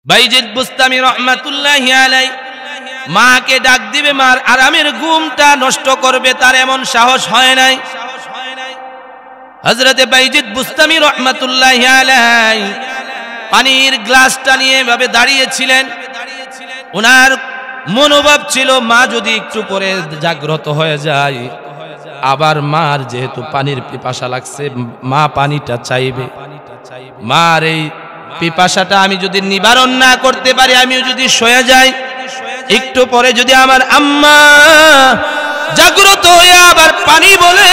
বাইজিদ বুস্তামি রহমাতুল্লাহি আলাইহি মাকে ডাক দিবে, মার আরামের ঘুমটা নষ্ট করবে, তার এমন সাহস হয় নাই। হযরতে বাইজিদ বুস্তামি রহমাতুল্লাহি আলাইহি পানির গ্লাসটা নিয়ে এভাবে দাঁড়িয়েছিলেন। ওনার মনোভাব ছিল মা যদি একটু পরে জাগ্রত হয়ে যায়, আবার মার যেহেতু পানির পিপাসা লাগছে, মা পানিটা চাইবে। মার এই পিপাসাটা আমি যদি নিবারণ না করতে পারি, আমিও যদি শুয়ে যাই, একটু পরে যদি আমার আম্মা জাগ্রত হয়ে আবার পানি বলে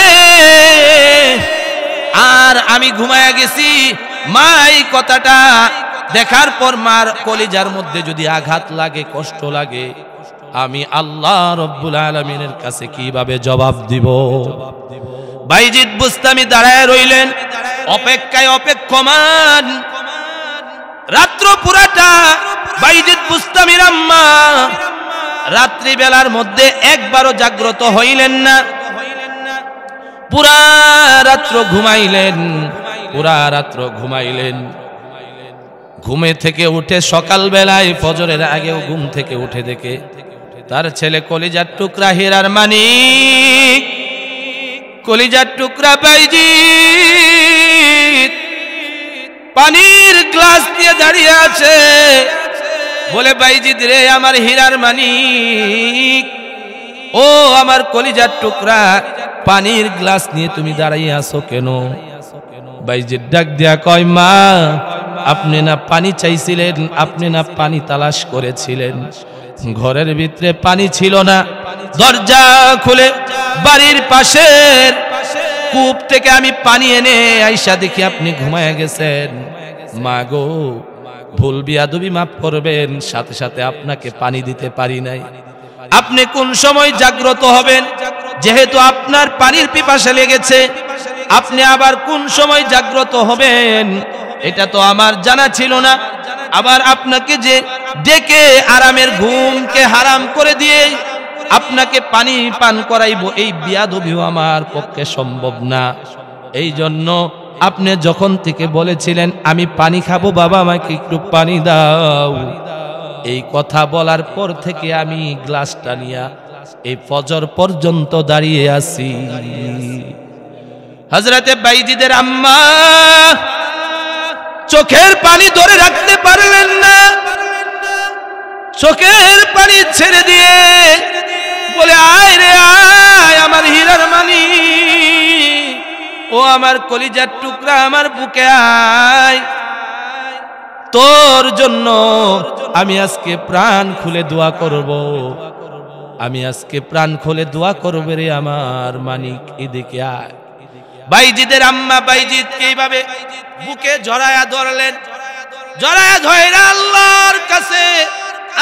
আর আমি ঘুমায়া গেছি, মা এই কথাটা দেখার পর মার কলিজার মধ্যে যদি আঘাত লাগে, কষ্ট লাগে, আমি আল্লাহ রব্বুল আলামিনের কাছে কিভাবে জবাব দিব? বাইজিদ বুস্তামি দাঁড়ায় রইলেন, অপেক্ষায় অপেক্ষমান। রাত্র পুরাটা বাইজিদ বুস্তামির আম্মা রাত্রি বেলার মধ্যে একবারও জাগ্রত হইলেন না। পুরা রাত্র ঘুমাইলেন, পুরা রাত্র ঘুমাইলেন। ঘুমে থেকে উঠে সকাল বেলায় ফজরের আগেও ঘুম থেকে উঠে দেখে তার ছেলে কলিজার টুকরা হীরার মানিক, কলিজার টুকরা বাইজিদ পানির গ্লাস দিয়ে দাঁড়িয়ে আছে। বলে, বাইজিদ রে আমার হীরার মানিক, ও আমার কলিজার টুকরা, পানির গ্লাস নিয়ে তুমি দাঁড়িয়ে আছো কেন? বাইজিদ ডাক দিয়া কয়, মা আপনি না পানি চাইছিলেন, আপনি না পানি তালাশ করেছিলেন, ঘরের ভিতরে পানি ছিল না, দরজা খুলে বাড়ির পাশের কূপ থেকে আমি পানি এনে আইসা দেখি আপনি ঘুমায়া গেছেন। মা গো, ভুল বিয়াদবি মাফ করবেন, সাথে সাথে আপনাকে পানি দিতে পারি নাই। আপনি কোন সময় জাগ্রত হবেন, যেহেতু আপনার পানির পিপাসা লেগেছে, আপনি আবার কোন সময় জাগ্রত হবেন এটা তো আমার জানা ছিল না। আবার আপনাকে যে ডেকে আরামের ঘুমকে হারাম করে দিয়ে আপনাকে পানি পান করাইবো, এই বিয়াদবিও আমার পক্ষে সম্ভব না। এই জন্য আপনি যখন থেকে বলেছিলেন আমি পানি খাবো, বাবা আমাকে একটু পানি দাও, এই কথা বলার পর থেকে আমি গ্লাসটা নিয়ে এই ফজর পর্যন্ত দাঁড়িয়ে আছি। হযরতে বাইজিদের আম্মা চোখের পানি ধরে রাখতে পারলেন না, চোখের পানি ছেড়ে দিয়ে বলে, আয় রে আয় আমার হীরার মানিক, ও আমার কলিজার টুকরা, আমার বুকে আয়, তোর জন্য আমি আজকে প্রাণ খুলে দোয়া করব, আমি আজকে প্রাণ খুলে দোয়া করব রে আমার মানিক, এদিকে আয়। বাইজিদের আম্মা বাইজিদকে এইভাবে বুকে জড়ায়া ধরলেন, জড়ায়া ধরে আল্লাহর কাছে,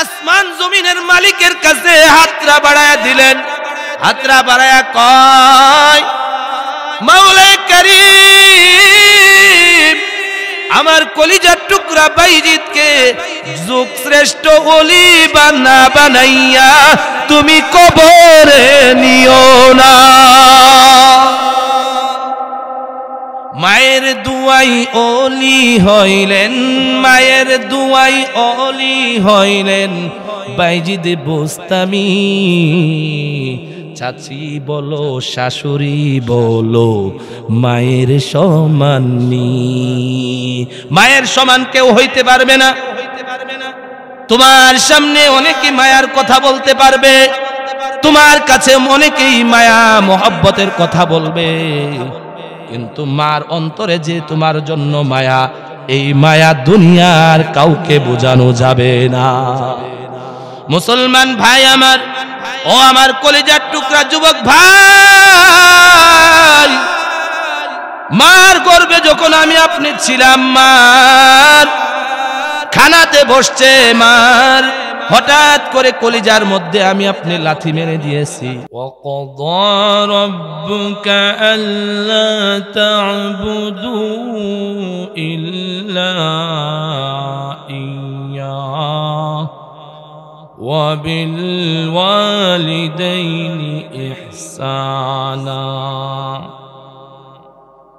আসমান জমিনের মালিকের কাছে হাতরা বাড়ায়া দিলেন। হাতরা বাড়ায়া কয়, মাওলা কারীম, আমার কলিজার টুকরা বাইজিদকে যুগ শ্রেষ্ঠ ওলি বানাইয়া তুমি কবরে নিও না। মায়ের দুয়াই ওলি হইলেন, মায়ের দুয়াই ওলি হইলেন বাইজিদ বুস্তামি। চাচি বলো, শাশুড়ি বলো, মায়ের সমান নি, মায়ের সমান কেউ হইতে পারবে না। তোমার সামনে অনেকে মায়ার কথা বলতে পারবে, তোমার কাছে অনেকেই মায়া মোহাব্বতের কথা বলবে, কিন্তু মার অন্তরে যে তোমার জন্য মায়া, এই মায়া দুনিয়ার কাউকে বোঝানো যাবে না। মুসলমান ভাই আমার, ও আমার কলিজার টুকরা যুবক ভাই, মার গর্ভে যখন আমি আপনি ছিলাম, মার খানাতে বসছে, মার হঠাৎ করে কলিজার মধ্যে আমি আপনি লাথি মেরে দিয়েছি। ওয়াকাযা রাব্বুকা আল্লা তা'বুদু ইল্লা ইয়্যাহু ওয়া বিল ওয়ালিদাইনি ইহসানা।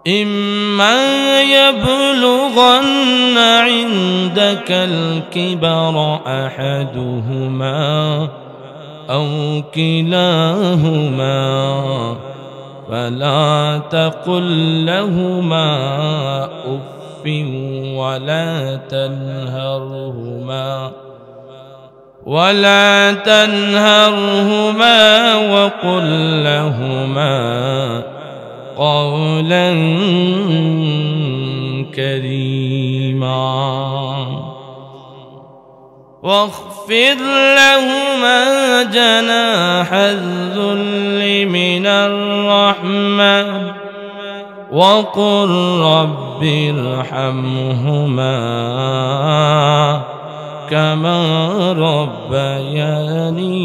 إما يبلغن عندك الكبر أحدهما أو كلاهما فلا تقل لهما أف ولا تنهرهما وقل لهما قولا كريما واخفض لهما جناح الذل من الرحمة وقل رب ارحمهما كما ربياني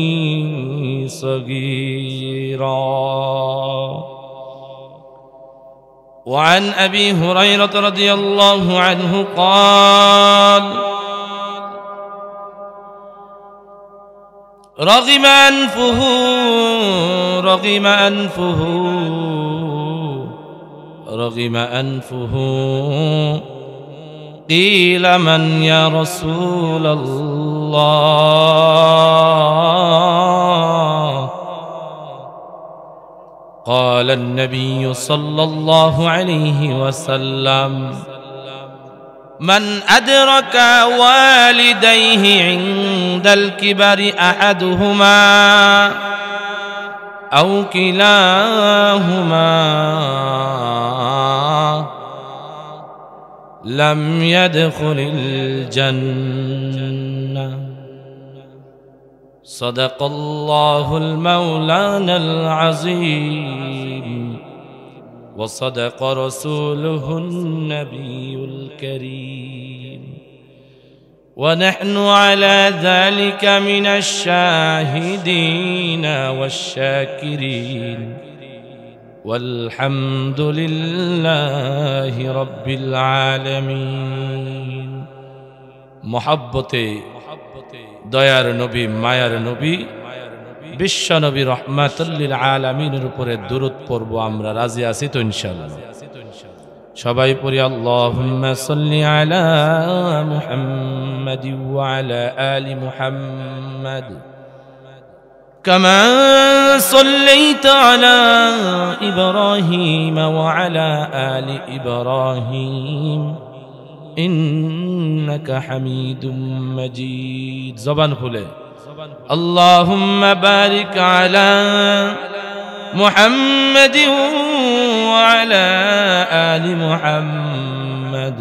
صغيرا. وعن أبي هريرة رضي الله عنه قال رغم أنفه قيل من يا رسول الله قال النبي صلى الله عليه وسلم من أدرك والديه عند الكبر أحدهما أو كلاهما لم يدخل الجنة. صدق الله المولانا العظيم وصدق رسوله النبي الكريم ونحن على ذلك من الشاهدين والشاكرين والحمد لله رب العالمين. محبته দয়ার নবী মায়ার নবী বিশ্ব নবী রহমাতুল লিল আলামিনের উপরে দরুদ পড়ব আমরা রাজি আছি তো ইনশাআল্লাহ সবাই পড়ি আল্লাহুম্মা সাল্লি আলা মুহাম্মাদ ওয়া আলা আলি মুহাম্মাদ كما صليت على إبراهيم وعلى آل إبراهيم إنك حميد مجيد. زبان فله اللهم بارك على محمد وعلى آل محمد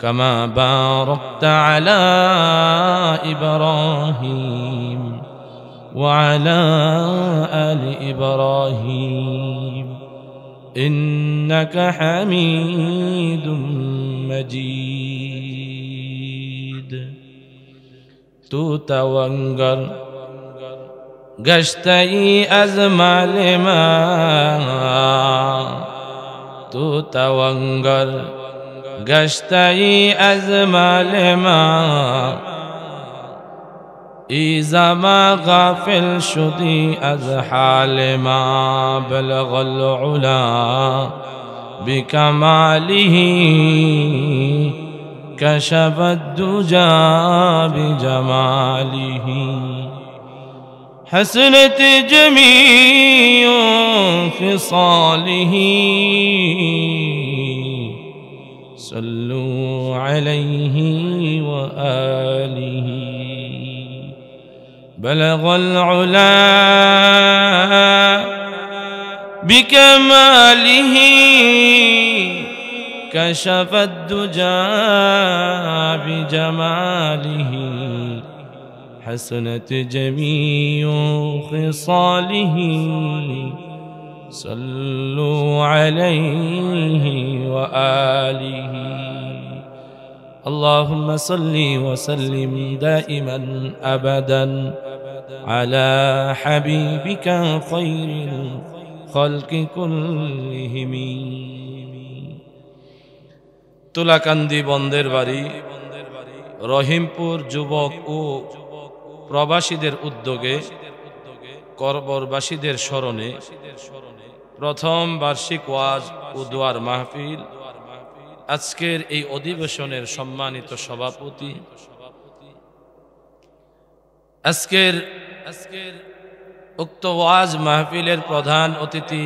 كما باركت على إبراهيم وعلى آل إبراهيم إنك حميد مجيد. تو توانگر گشتئی از مال ما تو توانگر گشتئی از مال ما ایزا ما غافل شدی از حال ما بلغ العلا بكماله كشف الدجى بجماله حسنت جميع خصاله صلوا عليه وآله بلغ العلا بكماله كشف الدجى بجماله حسنت جميع خصاله صلوا عليه وآله اللهم صل وسلم دائما أبدا على حبيبك خير الخلق كلهم. তুলাকান্দি বন্দের বাড়ি রহিমপুর যুবক ও প্রবাসীদের উদ্যোগে করবরবাসীদের স্মরণে প্রথম বার্ষিক ওয়াজ ও দোয়ার মাহফিল। আজকের এই অধিবেশনের সম্মানিত সভাপতি, আজকের উক্ত ওয়াজ মাহফিলের প্রধান অতিথি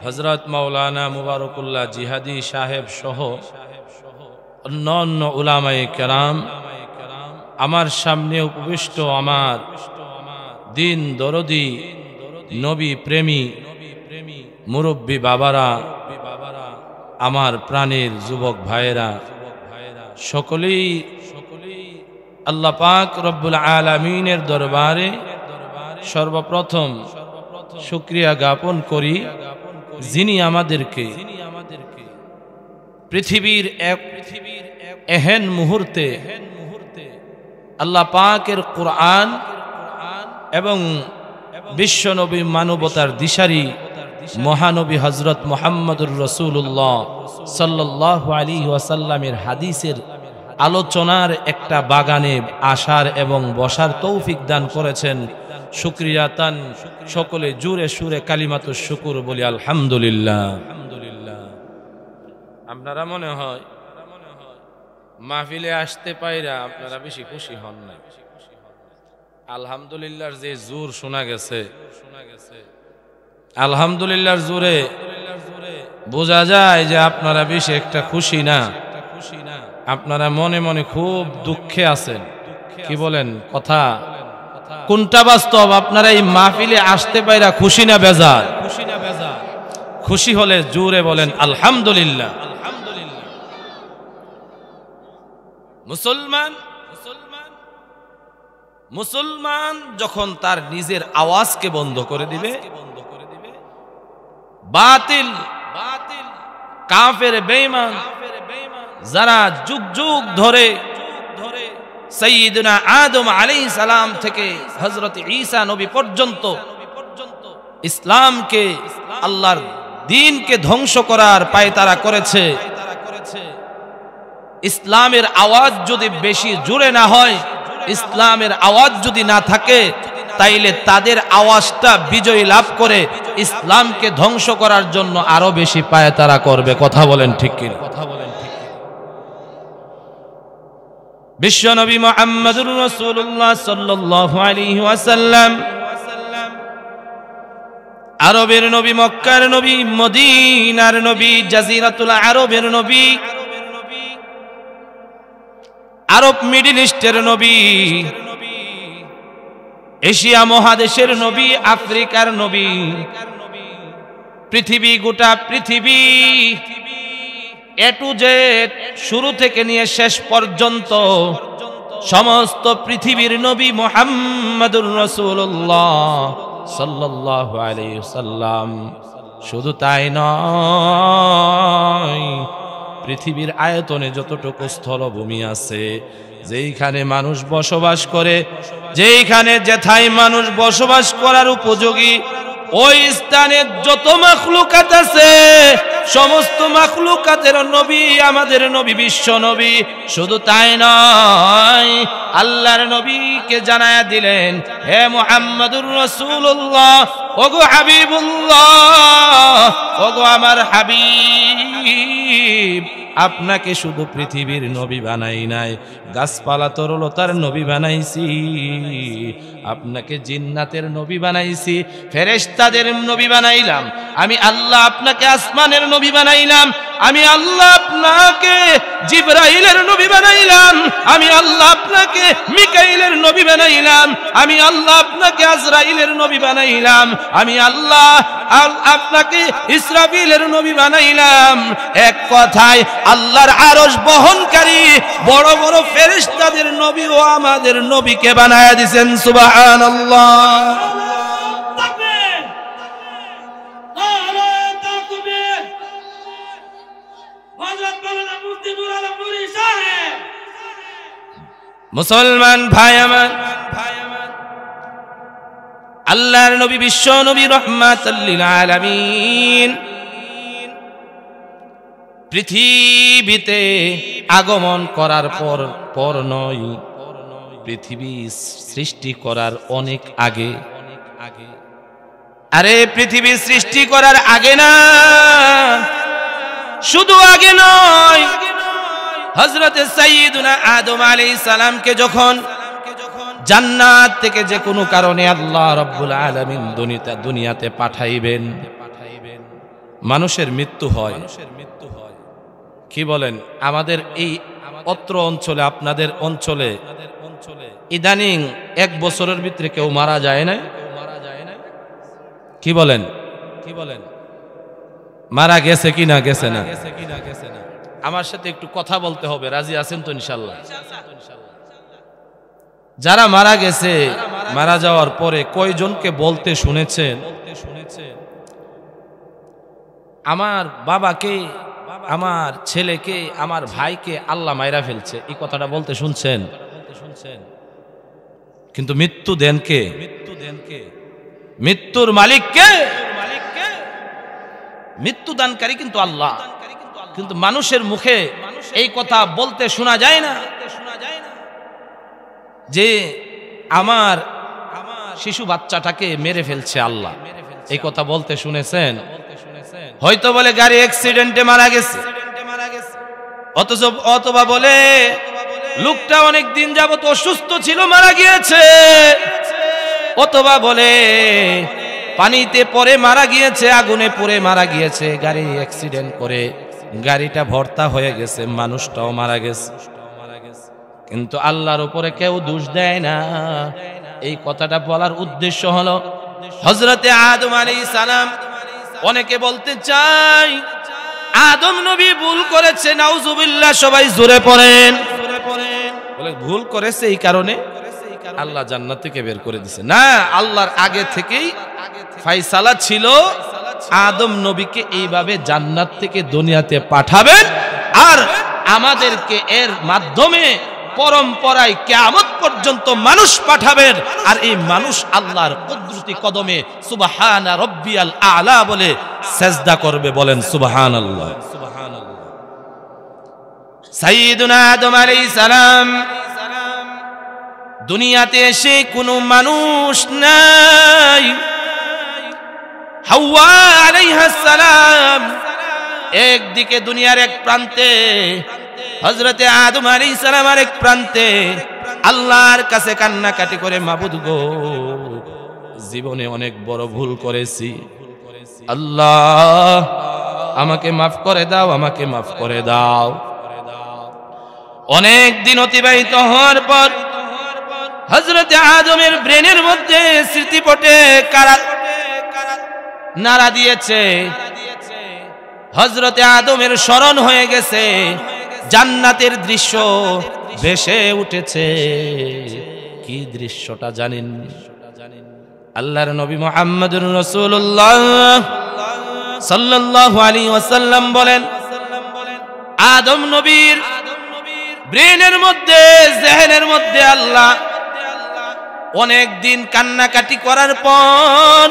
হযরত মাওলানা মুবারকুল্লাহ জিহাদি সাহেব সহ অন্যান্য উলামায়ে কেরাম, আমার সামনে উপবিষ্ট আমার দিন দরদি নবী প্রেমী মুরব্বী বাবারা, আমার প্রাণের যুবক ভাইয়েরা, সকলেই আল্লাহ পাক রব্বুল আলামিনের দরবারে সর্বপ্রথম শুকরিয়া জ্ঞাপন করি, যিনি আমাদেরকে পৃথিবীর এহেন মুহূর্তে আল্লাহ পাকের কুরআন এবং বিশ্বনবী মানবতার দিশারি মহানবী হযরত মুহাম্মদুর রাসূলুল্লাহ সাল্লাল্লাহু আলাইহি ওয়াসাল্লামের হাদিসের আলোচনার একটা বাগানে আসার এবং বসার তৌফিক দান করেছেন। শুকরিয়াতান সকলে জুরে সুরে কালিমাতুশ শুকুর বলি আলহামদুলিল্লাহ। আপনারা মনে হয় মাহফিলে আসতে পাইরা আপনারা বেশি খুশি হন না। আলহামদুলিল্লাহর যে জোর শোনা গেছে, আলহামদুলিল্লাহর জোরে বোঝা যায় যে আপনারা বেশি একটা খুশি না, আপনারা মনে মনে খুব দুঃখে আছেন। কি বলেন কথা? কোনটা বাস্তব? আপনারা এই মাহফিলে আসতে পাইরা খুশি না বেজার? খুশি হলে জোরে বলেন আলহামদুলিল্লাহ। মুসলমান যখন তার নিজের আওয়াজকে বন্ধ করে দিবে, বাতিল কাফের বেঈমান যারা যুগ যুগ ধরে সাইয়্যিদুনা আদম আলাইহিস সালাম থেকে হযরত ঈসা নবী পর্যন্ত ইসলামকে, আল্লাহর দ্বীনকে ধ্বংস করার পায়তারা করেছে, ইসলামের আওয়াজ যদি বেশি জোরে না হয়, ইসলামের আওয়াজ যদি না থাকে, তাইলে তাদের আওয়াজটা বিজয় লাভ করে ইসলামকে ধ্বংস করার জন্য আরো বেশি পায়তারা করবে। কথা বলেন ঠিক কি? বিশ্বনবী মুহাম্মদুর রাসূলুল্লাহ সাল্লাল্লাহু আলাইহি ওয়াসাল্লাম আরবের নবী, মক্কার নবী, মদিনার নবী, জাজিরাতুল আরবের নবী, আরব মিডল ইস্টের নবী, এশিয়া মহাদেশের নবী, আফ্রিকার নবী, পৃথিবী, গোটা পৃথিবী এ টু জেড, শুরু থেকে নিয়ে শেষ পর্যন্ত সমস্ত পৃথিবীর নবী মুহাম্মদুর রাসূলুল্লাহ সাল্লাল্লাহু আলাইহি ওয়াসাল্লাম। শুধু তাই নয়, পৃথিবীর আয়তনে যতটুকু স্থলভূমি আছে, যেইখানে মানুষ বসবাস করে, যেইখানে যেথায় মানুষ বসবাস করার উপযোগী, ওই স্থানে যত মাখলুকাত আছে, সমস্ত মাখলুকাতের নবী আমাদের নবী, বিশ্ব নবী। শুধু তাই নয়, আল্লাহর নবীকে জানায়া দিলেন, হে মুহাম্মদুর রাসূলুল্লাহ, ওগো হাবিবুল্লাহ, ওগো আমার হাবিব, আপনাকে শুধু পৃথিবীর নবী বানাই নাই, গাছপালা তরলতার নবী বানাইছি, আপনাকে জিন্নাতের নবী বানাইছি, ফেরেশতাদের নবী বানাইলাম, আমি আল্লাহ আপনাকে আসমানের নবী বানাইলাম, আমি আল্লাহ আপনাকে জিবরাইলের নবী বানাইলাম, আমি আল্লাহ আপনাকে মিকাইলের নবী বানাইলাম, আমি আল্লাহ আপনাকে আজরাইলের নবী বানাইলাম, আমি আল্লাহ আপনাকে ইসরাফিলের নবী বানাইলাম। এক কথায় আল্লাহর আরশ বহনকারী বড় বড় ফেরেশতাদের নবী ও আমাদের নবীকে বানায়া দিয়েছেন। সুবহানাল্লাহ। মুসলমান ভাই আমার, আল্লাহর নবী, বিশ্ব নবী, রাহমাতাল লিল আলামিন পৃথিবীতে আগমন করার পর নয়, পৃথিবী সৃষ্টি করার অনেক আগে আরে পৃথিবী সৃষ্টি করার আগে না, শুধু আগে নয়, হযরতে সাইয়্যিদুনা আদম আলাইহিস সালামকে যখন জান্নাত থেকে যে কোনো কারণে আল্লাহ রাব্বুল আলামিন দুনিয়াতে পাঠাইবেন, মানুষের মৃত্যু হয়। কি বলেন? আমাদের এই অত্র অঞ্চলে, আপনাদের অঞ্চলে ইদানিং 1 বছরের ভিতরে কেউ মারা যায় না? কি বলেন? মারা গেছে কি না গেছে না? আমার সাথে একটু কথা বলতে হবে, রাজি আছেন তো ইনশাআল্লাহ? যারা মারা গেছে, মারা যাওয়ার পরে কয়জনকে বলতে শুনেছেন আমার বাবাকে, আমার ছেলেকে, আমার ভাইকে আল্লাহ মাইরা ফেলছে? এই কথাটা বলতে শুনছেন? কিন্তু মৃত্যু দেন কে? মৃত্যুর মালিক কে? মৃত্যু দানকারী কিন্তু আল্লাহ। কিন্তু মানুষের মুখে এই কথা বলতে শোনা যায় না যে আমার শিশু বাচ্চাটাকে মেরে ফেলছে আল্লাহ। এই কথা বলতে শুনেছেন? হয়তো বলে গাড়ি অ্যাক্সিডেন্টে মারা গেছে, অথবা বলে লোকটা অনেক দিন যাবত অসুস্থ ছিল, মারা গিয়েছে, অথবা বলে পানিতে পড়ে মারা গিয়েছে, আগুনে পড়ে মারা গিয়েছে, গাড়ি অ্যাক্সিডেন্ট করে গাড়িটা ভর্তা হয়ে গেছে, মানুষটাও মারা গেছে। কিন্তু আল্লাহর উপরে কেউ দোষ দেয় না। এই কথাটা বলার উদ্দেশ্য হলো হযরতে আদম আলাইহিস সালাম। অনেকে বলতে চায় আদম নবী ভুল করেছে, নাউজুবিল্লাহ, সবাই জোরে পড়েন। বলে ভুল করেছে এই কারণে আল্লাহ জান্নাত থেকে বের করে দিয়েছে। না, আল্লাহর আগে থেকেই ফয়সালা ছিল আদম নবীকে এইভাবে জান্নাত থেকে দুনিয়াতে পাঠাবেন, আর আমাদেরকে এর মাধ্যমে পরম্পরায় কিয়ামত পর্যন্ত মানুষ পাঠাবেন। আর এই মানুষ আল্লাহর কুদরতি কদমে সুবহানা রাব্বিয়াল আ'লা বলে সিজদা করবে। বলেন সুবহানাল্লাহ। সাইয়্যিদুনা আদম আলাইহিস সালাম দুনিয়াতে এসে কোনো মানুষ নাই। হাওয়া আলাইহিস সালাম একদিকে দুনিয়ার এক প্রান্তে, হযরতে আদম আলাইহিস সালাম আরেক প্রান্তে আল্লাহর কাছে কান্নাকাটি করে, মাবুদ গো, জীবনে অনেক বড় ভুল করেছি, আল্লাহ আমাকে মাফ করে দাও, আমাকে মাফ করে দাও। অনেক দিন অতিবাহিত হওয়ার পর হযরতে আদমের ব্রেনের মধ্যে স্মৃতিপটে নাড়া দিয়েছে। হযরতে আদমের স্মরণ হয়ে গেছে, জান্নাতের দৃশ্য ভেসে উঠেছে। কি দৃশ্যটা জানেন? আল্লাহর নবী মুহাম্মদুর রাসূলুল্লাহ সাল্লাল্লাহু আলাইহি ওয়াসাল্লাম বলেন, আদম নবীর ব্রেনের মধ্যে, জেহেনের মধ্যে আল্লাহ অনেক দিন কান্নাকাটি করার পর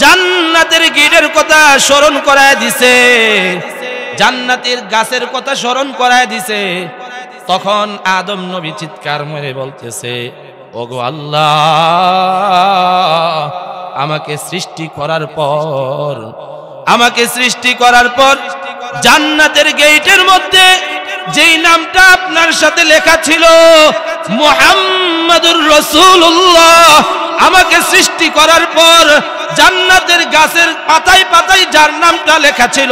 জান্নাতের গেটের কথা স্মরণ করায় দিছে, জান্নাতের গাছের কথা স্মরণ করায় দিছে। তখন আদম নবী চিৎকার মেরে বলতেছে, ওগো আল্লাহ, আমাকে সৃষ্টি করার পর জান্নাতের গেটের মধ্যে যেই নামটা আপনার সাথে লেখা ছিল মুহাম্মাদুর রাসূলুল্লাহ, আমাকে সৃষ্টি করার পর জান্নাতের গাছের পাতায় পাতায় যার নামটা লেখা ছিল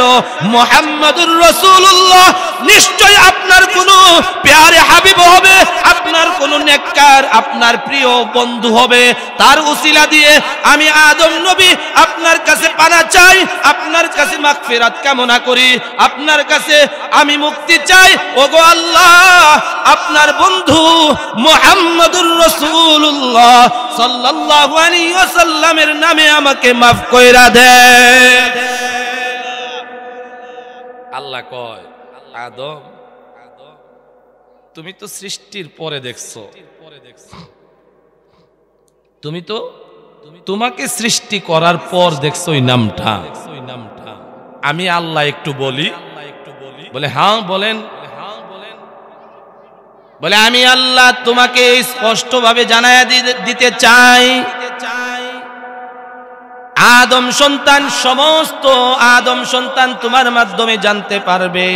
মুহাম্মাদুর রাসূলুল্লাহ, নিশ্চয় আপনার কোনো প্যারে হাবিব হবে, আপনার কোনো নেককার, আপনার প্রিয় বন্ধু হবে। তার উসিলা দিয়ে আমি আদম নবী আপনার কাছে পানা চাই, আপনার কাছে মাগফিরাত কামনা করি, আপনার কাছে আমি মুক্তি চাই। ওগো আল্লাহ, আপনার বন্ধু মুহাম্মাদুর রাসূলুল্লাহ সাল্লাল্লাহু আলাইহি ওয়াসাল্লামের নামে আমাকে মাফ কইরা দেন। আল্লাহ কয়, আদম, তুমি তো সৃষ্টির পরে দেখছো, তোমাকে সৃষ্টি করার পর দেখছো ওই নামটা। আমি আল্লাহ একটু বলি? বলে হ্যাঁ বলেন। বলে আমি আল্লাহ তোমাকে স্পষ্টভাবে জানায়া দিতে চাই, আদম সন্তান, সমস্ত আদম সন্তান তোমার মাধ্যমে জানতে পারবে।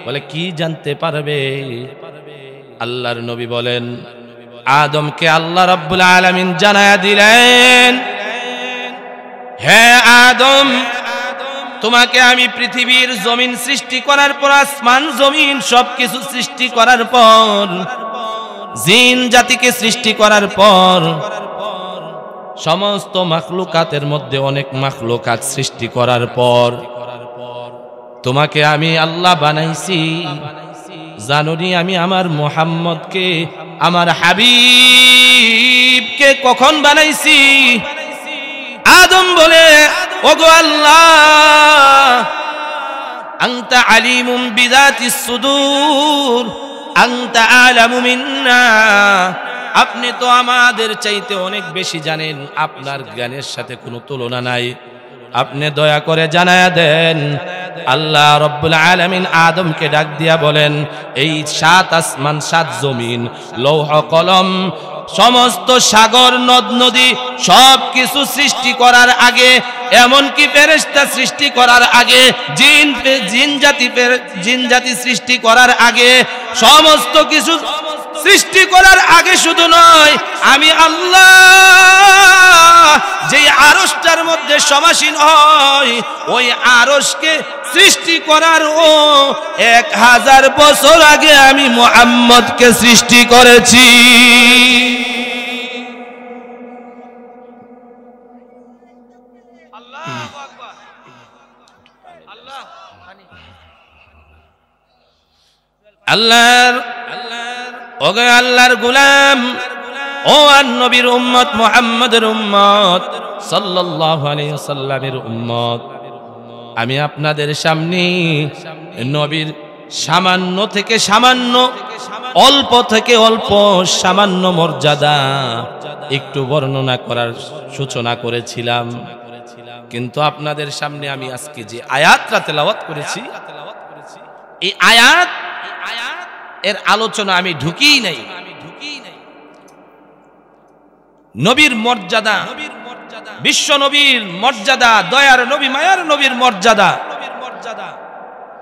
বলে কি জানতে পারবে? আল্লাহর নবী বলেন, আদমকে আল্লাহ রাব্বুল আলামিন জানায়া দিলেন, হে আদম, তোমাকে আমি পৃথিবীর জমিন সৃষ্টি করার পর, আসমান জমিন সবকিছু সৃষ্টি করার পর, জিন জাতিকে সৃষ্টি করার পর, সমস্ত মাখলুকাতের মধ্যে অনেক মাখলুকাত সৃষ্টি করার পর তোমাকে আমি আল্লাহ বানাইছি। জানুনি আমি আমার মুহাম্মদকে, আমার হাবিবকে কখন বানাইছি? আদম বলে, ওগো আল্লাহ, আনতা আলিমুম বিযাতিস সুদূর, আনতা আলামু মিন্না, আপনি তো আমাদের চাইতে অনেক বেশি জানেন, আপনার জ্ঞানের সাথে কোনো তুলনা নাই, আপনি দয়া করে জানায়া দেন। আল্লাহ রাব্বুল আলামিন আদমকে ডাক দিয়া বলেন, এই 7 আসমান 7 জমিন, লৌহ কলম, সমস্ত সাগর নদ নদী সবকিছু সৃষ্টি করার আগে, এমনকি ফেরেশতা সৃষ্টি করার আগে, জিন জাতি সৃষ্টি করার আগে, সমস্ত কিছু সৃষ্টি করার আগে শুধু নয়, আমি আল্লাহ যে আরশটার মধ্যে সমাসীন হয়, ওই আরশকে সৃষ্টি করার 1000 বছর আগে আমি মুহাম্মদকে সৃষ্টি করেছি। আল্লাহু আকবার, আল্লাহ, আল্লাহর গোলাম, ও আর নবীর উম্মত, মুহাম্মদের উম্মত, সাল্লাল্লাহু আলাইহি ওয়াসাল্লামের উম্মত, আমি আপনাদের সামনে নবীর সামান্য থেকে সামান্য, অল্প থেকে অল্প সামান্য মর্যাদা একটু বর্ণনা করার সূচনা করেছিলাম। কিন্তু আপনাদের সামনে আমি আজকে যে আয়াতটা তেলাওয়াত করেছি, এই আয়াত এর আলোচনা আমি ঢুকিই নাই। নবীর মর্যাদা, বিশ্ব নবীর মর্যাদা, দয়ার নবী, মায়ার নবীর মর্যাদা,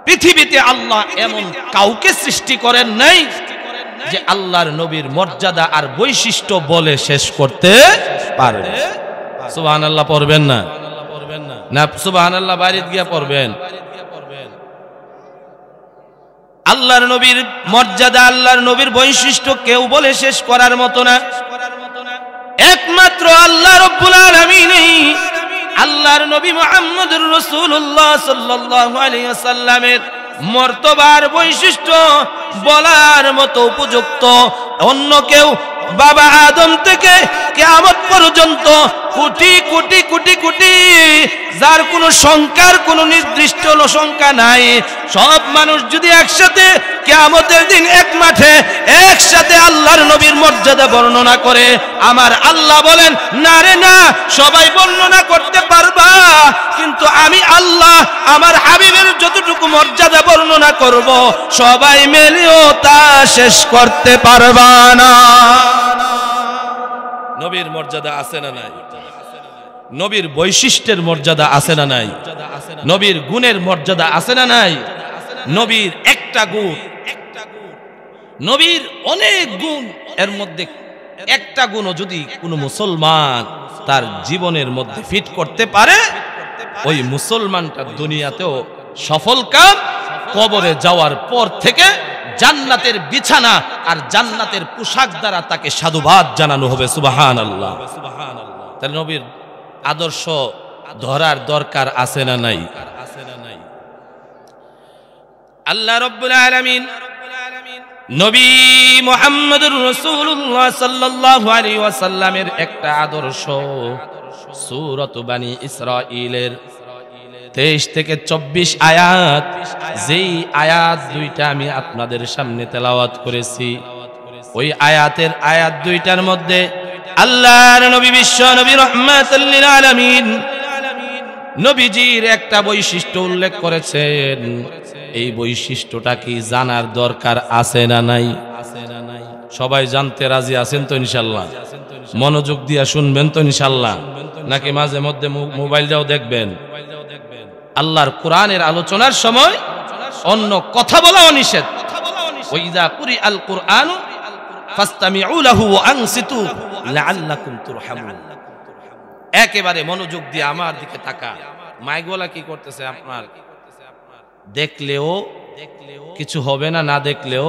পৃথিবীতে আল্লাহ এমন কাউকে সৃষ্টি করেন নাই যে আল্লাহর নবীর মর্যাদা আর বৈশিষ্ট্য বলে শেষ করতে পারবে। সুবহানাল্লাহ পড়বেন না? না সুবহানাল্লাহ বাড়িতে গিয়া পড়বেন। আল্লাহর নবীর মর্যাদা, আল্লাহর নবীর বৈশিষ্ট্য কেউ বলে শেষ করার মতো না। একমাত্র আল্লাহ রাব্বুল আলামিনই আল্লাহর নবী মুহাম্মদুর রাসূলুল্লাহ সাল্লাল্লাহু আলাইহি ওয়াসাল্লামের মর্তবার বৈশিষ্ট্য বলার মতো উপযুক্ত। অন্য কেউ বাবা আদম থেকে কিয়ামত পর্যন্ত কোটি কোটি কোটি কোটি, যার কোনো সংখ্যার কোনো নির্দিষ্ট সংখ্যা নাই, সব মানুষ যদি একসাথে কিয়ামতের দিন এক মাঠে একসাথে আল্লাহর নবীর মর্যাদা বর্ণনা করে, আমার আল্লাহ বলেন, না রে না, সবাই বর্ণনা করতে পারবা, কিন্তু আমি আল্লাহ আমার হাবিবের যতটুকু মর্যাদা বর্ণনা করব, সবাই মিলেও তা শেষ করতে পারবা না। নবীর মর্যাদা আছে না নাই? নবীর বৈশিষ্ট্যের মর্যাদা আছে না নাই? নবীর গুণের মর্যাদা আছে না নাই? নবীর একটা গুণ, নবীর অনেক গুণ, এর মধ্যে একটা গুণও যদি কোনো মুসলমান তার জীবনের মধ্যে ফিট করতে পারে, ওই মুসলমানটা দুনিয়াতেও সফল কাম, কবরে যাওয়ার পর থেকে জান্নাতের বিছানা আর জান্নাতের পোশাক দ্বারা তাকে সাধুবাদ জানানো হবে। সুবহানাল্লাহ। তাহলে নবীর আদর্শ ধরার দরকার আছে না নাই? আল্লাহ রাব্বুল আলামিন নবী মুহাম্মদুর রাসূলুল্লাহ সাল্লাল্লাহু আলাইহি ওয়াসাল্লামের একটা আদর্শ সূরাত বনী ইসরাঈলের 23 থেকে 24 আয়াত, যেই আয়াত দুইটা আমি আপনাদের সামনে তেলাওয়াত করেছি, ওই আয়াতের আয়াত দুইটার মধ্যে আল্লাহর নবী বিশ্ব নবী রাহমাতুল লিল আলামিন নবীজির একটা বৈশিষ্ট্য উল্লেখ করেছেন। এই বৈশিষ্ট্যটা কি জানার দরকার আছে না নাই? সবাই জানতে রাজি আছেন তো ইনশাল্লাহ? মনোযোগ দিয়া শুনবেন তো ইনশাল্লাহ? নাকি মাঝে মধ্যে মোবাইলটাও দেখবেন? আল্লাহর কোরআনের আলোচনার সময় অন্য কথা বলাও নিষেধ। ওয়াইযা কুরিআল কুরআনু ফাসতামিউ লাহু ওয়া আনসিতু লাআল্লাকুম তুরহামুন। একেবারে মনোযোগ দিয়ে আমার দিকে তাকা। মাইকওয়ালা কি করতেছে আপনার? দেখলেও কিছু হবে না, না দেখলেও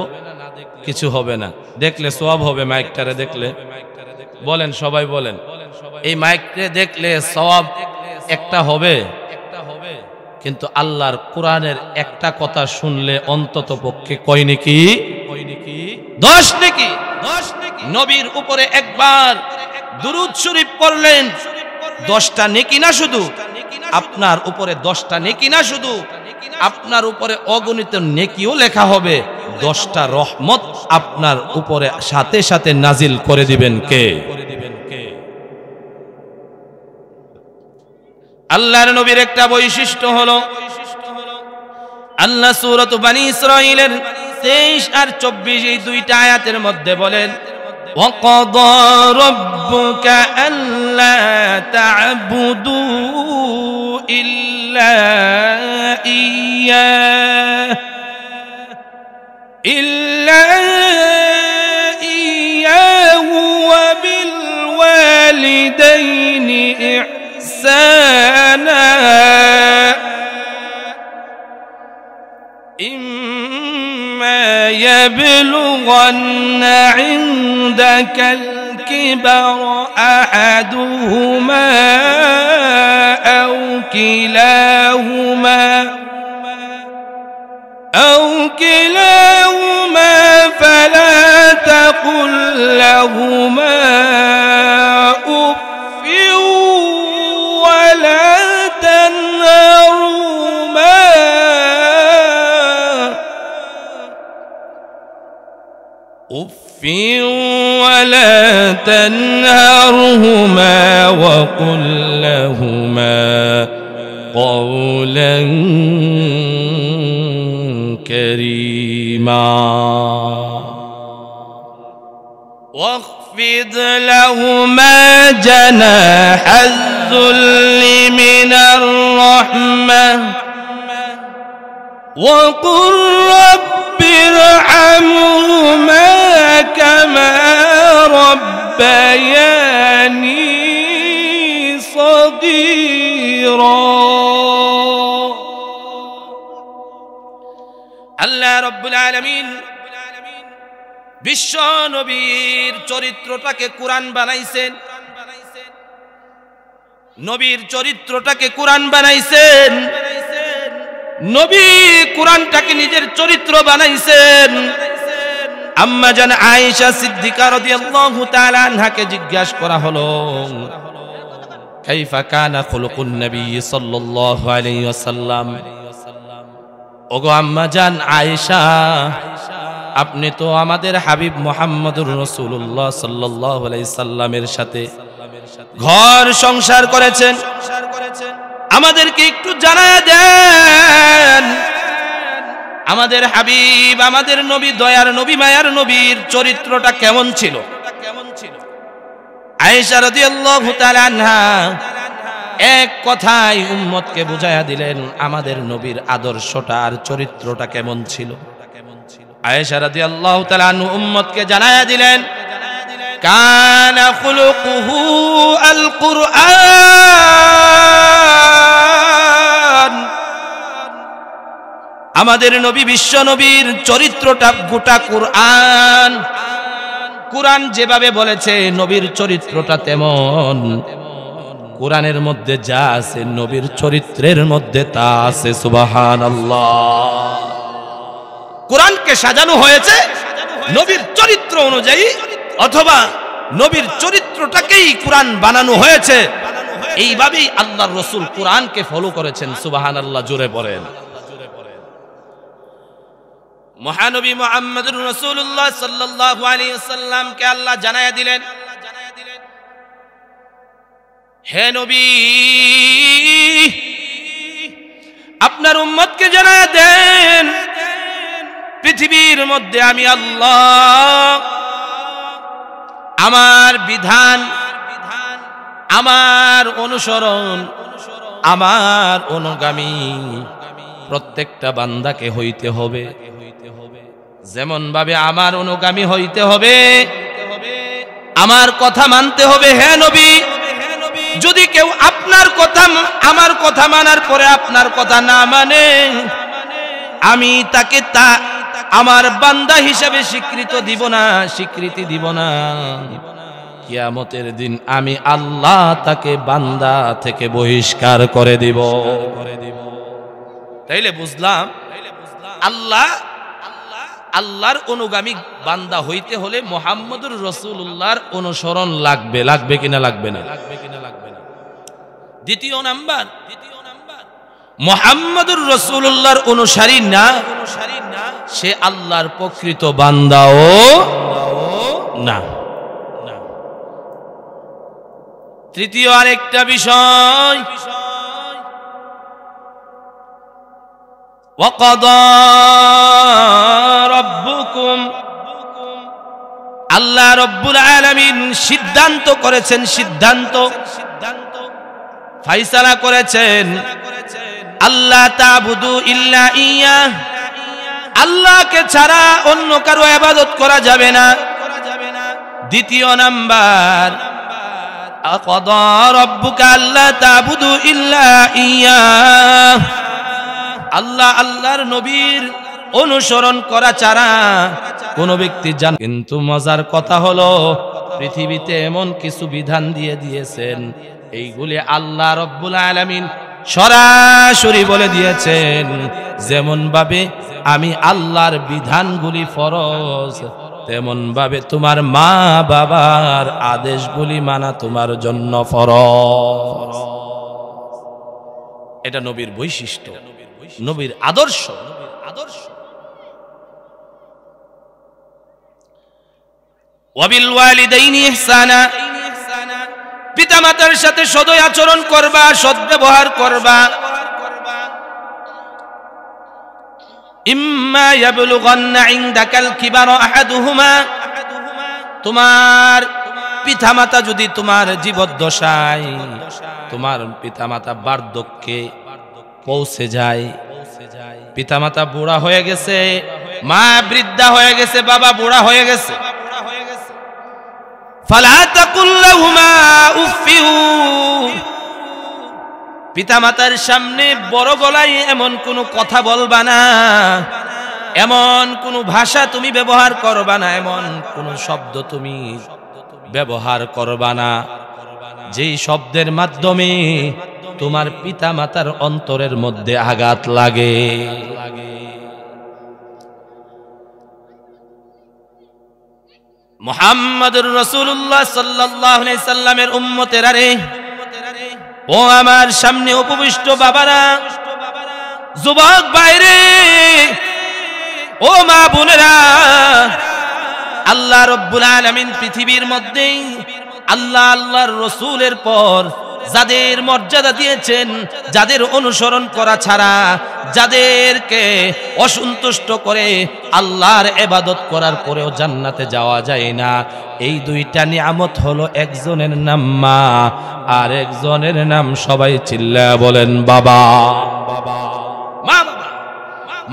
কিছু হবে না। দেখলে সওয়াব হবে মাইকটারে দেখলে। বলেন, সবাই বলেন, এই মাইকটারে দেখলে সওয়াব একটা হবে, কিন্তু আল্লাহর কোরআনের একটা কথা শুনলে অন্তত পক্ষে কয় নেকি? 10 নেকি। নবীর উপরে একবার দুরূদ শরীফ পড়লেন 10টা নেকি না শুধু আপনার উপরে, 10টা নেকি না শুধু আপনার উপরে, অগণিত নেকিও লেখা হবে। 10টা রহমত আপনার উপরে সাথে সাথে নাজিল করে দিবেন কে? আল্লাহর নবীর একটা বৈশিষ্ট্য হলো, আল্লাহ সূরাত বনী ইসরাঈলের 23 আর 24 এই দুইটা আয়াতের মধ্যে বলেন, ওয়াকাদা রাব্বুকা আল্লা তা'বুদু ইল্লা ইয়্যাহু ওয়া বিল ওয়ালিদাইনি ইহসানা ইম্মা ইয়াবলুগান্না ইনদাকাল কিবারা আহাদুহুমা আও কিলাহুমা ফালা তাকুল লাহুমা উফফিন ওয়ালা তানহারহুমা ولا تنهرهما وقل لهما قولا كريما واخفض لهما جناح الذل من الرحمة وقل رب ارحمهما كما ربياني صغيرا আল্লাহ রাব্বুল আলামিন বিশ্ব নবীর চরিত্রটাকে কোরআন বানাইছেন। নবীর চরিত্রটাকে কোরআন বানাইছেন। নবী কোরআনটাকে নিজের চরিত্র বানাইছেন। আম্মা জান আয়েশা সিদ্দিকা রাদিয়াল্লাহু তাআলা আনহাকে জিজ্ঞাসা করা হলো, কাইফা কানা খুলুকুন নবী সাল্লাল্লাহু আলাইহি ওয়াসাল্লাম। ওগো আম্মা জান আয়েশা, আপনি তো আমাদের হাবিব মুহাম্মদুর রাসূলুল্লাহ সাল্লাল্লাহু আলাইহি সাল্লামের সাথে ঘর সংসার করেছেন, আমাদেরকে একটু জানায়া দেন আমাদের হাবিব, আমাদের নবী, দয়ার নবী, মায়ার নবীর চরিত্রটা কেমন ছিল। আয়েশা রাদিয়াল্লাহু তাআলা আনহা এক কথায় উম্মতকে বুঝাইয়া দিলেন আমাদের নবীর আদর্শটা আর চরিত্রটা কেমন ছিল। আয়েশা রাদিয়াল্লাহু তাআলা আনহা উম্মতকে জানাইয়া দিলেন, কানা খুলুকুহু আল কুরআন। আমাদের নবী, বিশ্ব নবীর চরিত্রটা গোটা কোরআন। কোরআন যেভাবে বলেছে নবীর চরিত্রটা তেমন। কোরআনের মধ্যে যা আছে নবীর চরিত্রের মধ্যে তা আছে। সুবহানাল্লাহ। কোরআনকে সাজানো হয়েছে নবীর চরিত্র অনুযায়ী, অথবা নবীর চরিত্রটাকেই কোরআন বানানো হয়েছে। এইভাবেই আল্লাহর রাসূল কোরআনকে ফলো করেছেন। সুবহানাল্লাহ, জোরে পড়েন। মহানবী মুহাম্মদুর রাসূলুল্লাহ সাল্লাল্লাহু আলাইহি ওয়াসাল্লামকে আল্লাহ জানায়া দিলেন, হে নবী, আপনার উম্মতকে জানায়া দেন পৃথিবীর মধ্যে আমি আল্লাহ আমার বিধান, আমার অনুসরণ, আমার অনুগামী প্রত্যেকটা বান্দাকে হইতে হবে। যেমন ভাবে আমার অনুগামী হইতে হবে, আমার কথা মানতে হবে। হে নবী, যদি কেউ আপনার কথা, আমার কথা মানার পরে আপনার কথা না মানে, আমি তাকে আমার বান্দা হিসেবে স্বীকৃতি দিব না। কিয়ামতের দিন আমি আল্লাহ তাকে বান্দা থেকে বহিষ্কার করে দিব। তাইলে বুঝলাম আল্লাহর অনুগামী বান্দা হইতে হলে মুহাম্মদুর রাসূলুল্লাহর অনুসরণ লাগবে। লাগবে কিনা লাগবে না? দ্বিতীয় নাম্বার, মুহাম্মদুর রাসূলুল্লাহর অনুসারী না, সে আল্লাহর প্রকৃত বান্দাও না। তৃতীয় আরেকটা বিষয়, ওয়াকাদা রাব্বুকুম, আল্লাহ রাব্বুল আলামিন সিদ্ধান্ত করেছেন, ফায়সালা করেছেন, আল্লাহ তা'বুদু ইল্লা ইয়্যাহ, আল্লাহকে ছাড়া অন্য কারো ইবাদত করা যাবে না। দ্বিতীয় নাম্বার, আকাদা রাব্বুকা আল্লা তা'বুদু ইল্লা ইয়্যাহ, আল্লাহর নবীর অনুসরণ করা ছাড়া কোন ব্যক্তি জান। কিন্তু মজার কথা হলো, পৃথিবীতে এমন কিছু বিধান দিয়েছেন, এইগুলি আল্লাহ রাব্বুল আলামিন সরাসরি বলে দিয়েছেন, যেমন ভাবে আমি আল্লাহর বিধানগুলি ফরজ, তেমন ভাবে তোমার মা বাবার আদেশগুলি মানা তোমার জন্য ফরজ। এটা নবীর বৈশিষ্ট্য, নবীর আদর্শ। ওয়াবিল ওয়ালিদাইনি ইহসানা, পিতামাতার সাথে সদয় আচরণ করবা, সদ্ব্যবহার করবা। ইম্মা ইয়াবলুগান্না ইনদাকাল কিবারা আহাদুহুমা, তোমার পিতামাতা যদি তোমার জীবদ্দশায়, তোমার পিতামাতা বার্ধক্যে পৌঁছে যায়, পিতামাতা বুড়া হয়ে গেছে, মা বৃদ্ধা হয়ে গেছে, বাবা বুড়া হয়ে গেছে, ফালা তাকুল লাহুমা উফিউ, পিতামাতার সামনে বড় গলায় এমন কোন কথা বলবা না, এমন কোন ভাষা তুমি ব্যবহার করবা না, এমন কোন শব্দ তুমি ব্যবহার করবা না যেই শব্দের মাধ্যমে তোমার পিতামাতার অন্তরের মধ্যে আঘাত লাগে। মুহাম্মদুর রাসূলুল্লাহ সাল্লাল্লাহু আলাইহি সাল্লামের উম্মতেরা রে, ও আমার সামনে উপবিষ্ট বাবারা, যুবক ভাইরে, ও মা বোনেরা, আল্লাহ রাব্বুল আলামিন পৃথিবীর মধ্যে আল্লাহর রাসূলের পর যাদের মর্যাদা দিয়েছেন, যাদের অনুসরণ করা ছাড়া যাদেরকে অসন্তুষ্ট করে আল্লাহর ইবাদত করার পরেও জান্নাতে যাওয়া যায় না, এই দুইটা নিয়ামত হলো, একজনের নাম মা, আর একজনের নাম সবাই চিল্লায়া বলেন বাবা।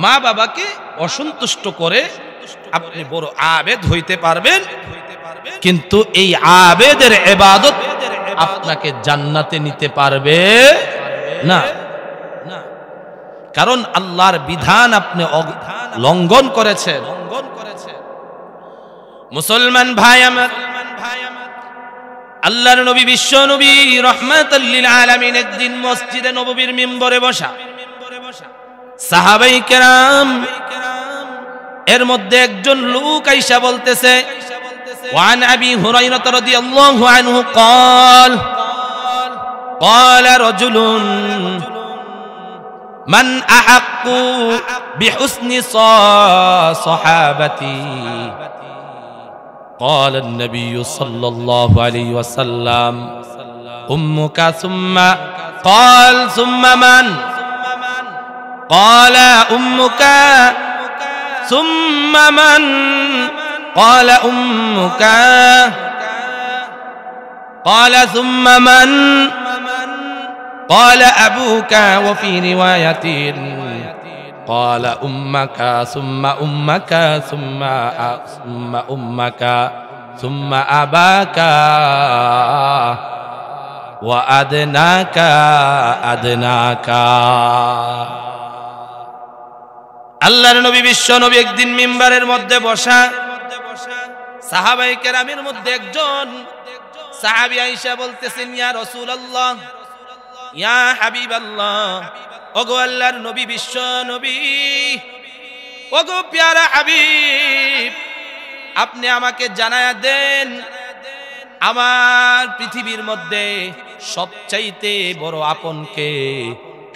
মা বাবাকে অসন্তুষ্ট করে আপনি বড় আবেদ হইতে পারবেন, কিন্তু এই আবেদের ইবাদত আপনাকে জান্নাতে নিতে পারবে না। কারণ আল্লাহর বিধান আপনি লঙ্ঘন করেছেন। মুসলমান ভাই আমার, আল্লাহর নবী, বিশ্ব নবী রাহমাতাল লিল আলামিন একদিন মসজিদে নববীর মিম্বরে বসা, সাহাবায়ে কেরাম এর মধ্যে একজন লোক আইসা বলতেছে, وعن أبي هريرة رضي الله عنه قال رجل من أحق بحسن صحابتي، قال النبي صلى الله عليه وسلم أمك، ثم قال ثم من، قال أمك، ثم من، قال أمك، قال ثم من قال أبوك وفي رواية قال أمك ثم أمك ثم أمك ثم أباك وأدناك أدناك আল্লাহর নবী বিশ্ব নবী একদিন মিম্বারের মধ্যে বসা, সাহাবায়ে কেরামের মধ্যে একজন সাহাবী আয়েশা বলতেছেন, ইয়া রাসূলুল্লাহ, ইয়া হাবিবাল্লাহ, ওগো আল্লাহর নবী বিশ্ব নবী, ওগো প্যারা হাবিব, আপনি আমাকে জানায়া দেন আমার পৃথিবীর মধ্যে সবচাইতে বড় আপনকে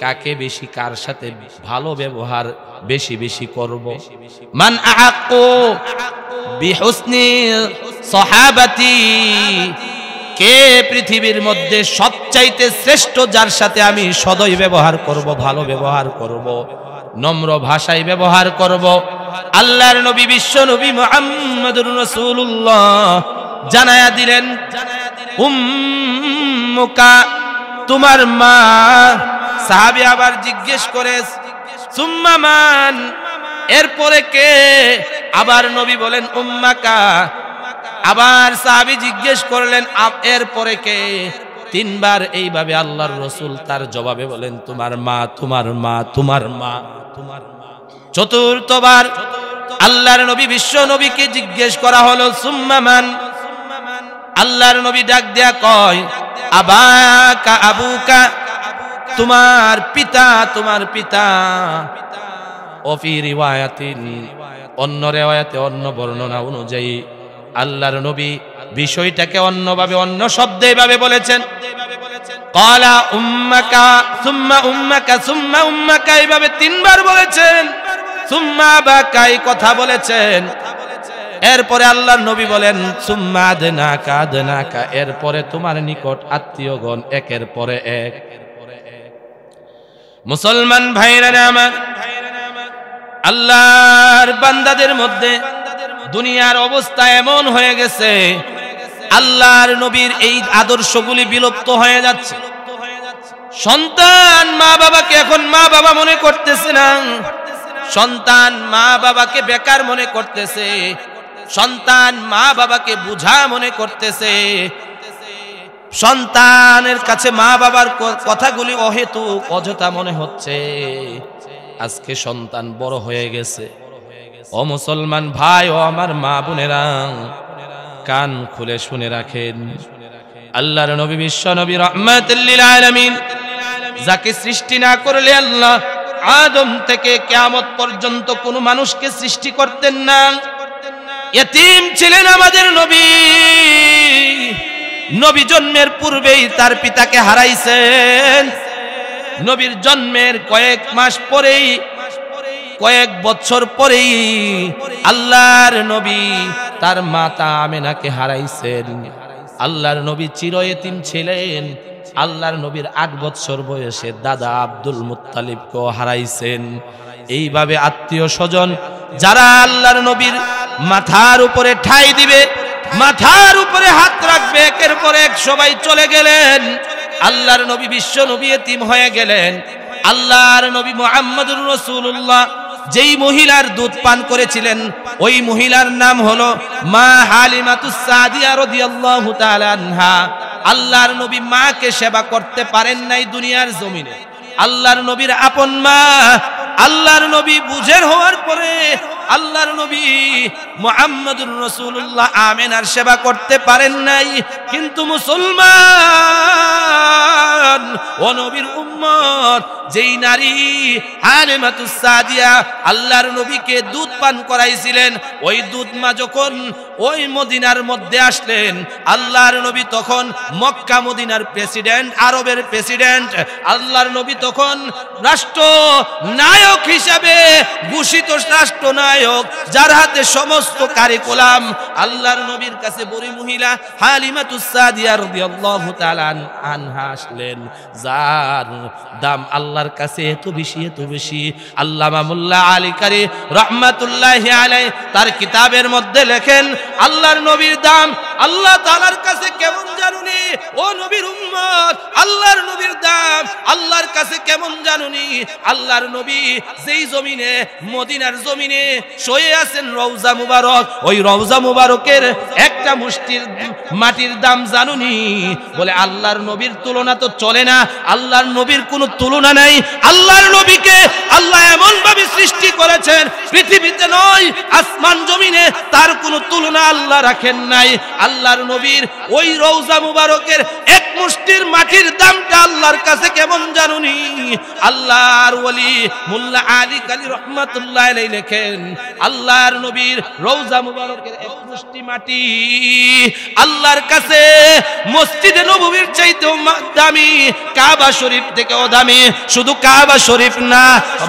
কাকে বেশি, কার সাথে ভালো ব্যবহার বেশি বেশি করব। মান আহাক্কু বিহুসনি সাহাবাতি, কে পৃথিবীর মধ্যে সবচাইতে শ্রেষ্ঠ, যার সাথে আমি সদয় ব্যবহার করব, ভালো ব্যবহার করব, নম্র ভাষায় ব্যবহার করব। আল্লাহর নবী বিশ্ব নবী মুহাম্মদুর রাসূলুল্লাহ জানায়া দিলেন, উম্মুকা, তোমার মা। সাহাবী আবার জিজ্ঞেস করে, সুম্মা মান, এরপরে কে? আবার নবী বলেন উম্মাকা। আবার সাহাবী জিজ্ঞেস করলেন, এরপরে কে? তিনবার এইভাবে আল্লাহর রাসূল তার জবাবে বলেন, তোমার মা, তোমার মা, তোমার মা, তোমার মা। চতুর্থবার আল্লাহর নবী বিশ্ব নবীকে জিজ্ঞেস করা হলো, সুম্মা মান। আল্লাহর নবী ডাক দেয়া কয়, আবাকা আবুকা, তোমার পিতা, তোমার পিতা। ওফি রিওয়ায়াতিন, অন্য রিওয়ায়াতে, অন্য বর্ণনা অনুযায়ী আল্লাহর নবী বিষয়টাকে অন্যভাবে, অন্য শব্দে এভাবে বলেছেন, ক্বালা উম্মাকা সুম্মা উম্মাকা সুম্মা উম্মাকা, এইভাবে তিনবার বলেছেন। সুম্মা আবাকা, এই কথা বলেছেন। এরপরে আল্লাহর নবী বলেন, সুম্মা আদনাকা আদনাকা, এরপরে তোমার নিকট আত্মীয়গণ একের পরে এক। মুসলমান ভাইরা আমার, আল্লাহর বান্দাদের মধ্যে দুনিয়ার অবস্থা এমন হয়ে গেছে, আল্লাহর নবীর এই আদর্শগুলি বিলুপ্ত হয়ে যাচ্ছে। সন্তান মা বাবাকে এখন মা বাবা মনে করতেছে না, সন্তান মা বাবাকে বেকার মনে করতেছে, সন্তান মা বাবাকে বুঝা মনে করতেছে, সন্তানের কাছে মা বাবার কথাগুলি অহেতুক, অযথা মনে হচ্ছে। আজকে সন্তান বড় হয়ে গেছে। ও মুসলমান ভাই, ও আমার মা বোনেরা, কান খুলে শুনে রাখেন, আল্লাহর নবী বিশ্ব নবী রাহমাতুল লিল আলামিন, যাকে সৃষ্টি না করলে আল্লাহ আদম থেকে কিয়ামত পর্যন্ত কোনো মানুষকে সৃষ্টি করতেন না। ইতিম ছিলেন আমাদের নবী। নবী জন্মের পূর্বেই তার পিতাকে হারাইছেন। নবীর জন্মের কয়েক মাস পরেই, কয়েক বছর পরেই আল্লাহর নবী তার মাতা আমেনাকে হারাইছেন। আল্লাহর নবী চির এতিম ছিলেন। আল্লাহর নবীর 8 বছর বয়সে দাদা আব্দুল মুত্তালিবকেও হারাইছেন। এইভাবে আত্মীয় স্বজন যারা আল্লাহর নবীর মাথার উপরে ঠাঁই দিবে, মাথার উপরে হাত রাখবে, একের পর এক সবাই চলে গেলেন। আল্লাহর নবী বিশ্ব নবী এতিম হয়ে গেলেন। আল্লাহর নবী মুহাম্মদুর রাসূলুল্লাহ যেই মহিলার দুধ পান করেছিলেন, ওই মহিলার নাম হলো মা হালিমাতুস সাদিয়া রাদিয়াল্লাহু তাআলা আনহা। আল্লাহর নবী মাকে সেবা করতে পারেন নাই দুনিয়ার জমিনে। আল্লাহর নবীর আপন মা, আল্লাহর নবী বুঝের হওয়ার পরে আল্লাহর নবী মুহাম্মদুর রাসূলুল্লাহ আমেনার সেবা করতে পারেন নাই। কিন্তু মুসলমান ও নবীর উম্মত, যেই নারী হালিমাতুস সাদিয়া আল্লাহর নবীকে দুধ পান করাইছিলেন, ওই দুধ মা যখন ওই মদিনার মধ্যে আসলেন, আল্লাহর নবী তখন মক্কা মদিনার প্রেসিডেন্ট, আরবের প্রেসিডেন্ট। আল্লাহর নবী তখন রাষ্ট্র নায়ক হিসাবে ঘোষিত, রাষ্ট্র নায়ক, যার হাতে সমস্ত কারিকুলাম। আল্লাহর নবীর কাছে বুড়ি মহিলা হালিমাতুস সাদিয়া রাদিয়াল্লাহু তাআলা আনহা আসলেন, যার দাম আল্লাহর কাছে এত বেশি, এত বেশি। আল্লামা মোল্লা আলী কারি রহমাতুল্লাহি আলাইহি তার কিতাবের মধ্যে লেখেন, আল্লাহর নবীর দাম আল্লাহ তাআলার কাছে কেমন জানুনি, আল্লাহর নবীর দাম আল্লাহর কাছে কেমন জানুনি? আল্লাহর নবী যেই জমিনে, মদিনার জমিনে শুয়ে আছেন রওজা মুবারক, ওই রওজা মুবারকের একটা মুষ্টির মাটির দাম জানুনি? বলে আল্লাহর নবীর তুলনা তো চলে না, আল্লাহর নবীর কোনো তুলনা নাই। আল্লাহর নবীকে আল্লাহ এমন ভাবে সৃষ্টি করেছেন, পৃথিবীতে নয় আসমান জমিনে তার কোনো তুলনা আল্লাহ রাখেন নাই। আল্লাহর নবীর ওই রওজা মুবারকের এক মুষ্টির মাটির দামটা আল্লাহর কাছে কেমন জানুনি? আল্লাহর ওলি মোল্লা আলী কালী রহমাতুল্লাহ আলাইহি লেখেন, আল্লাহর নবীর রওজা মুবারকের এক মুষ্টি মাটি আল্লাহর কাছে মসজিদে নববীর চাইতেও দামি, কাবা শরীফ থেকেও দামি। শুধু কাবা শরীফ না,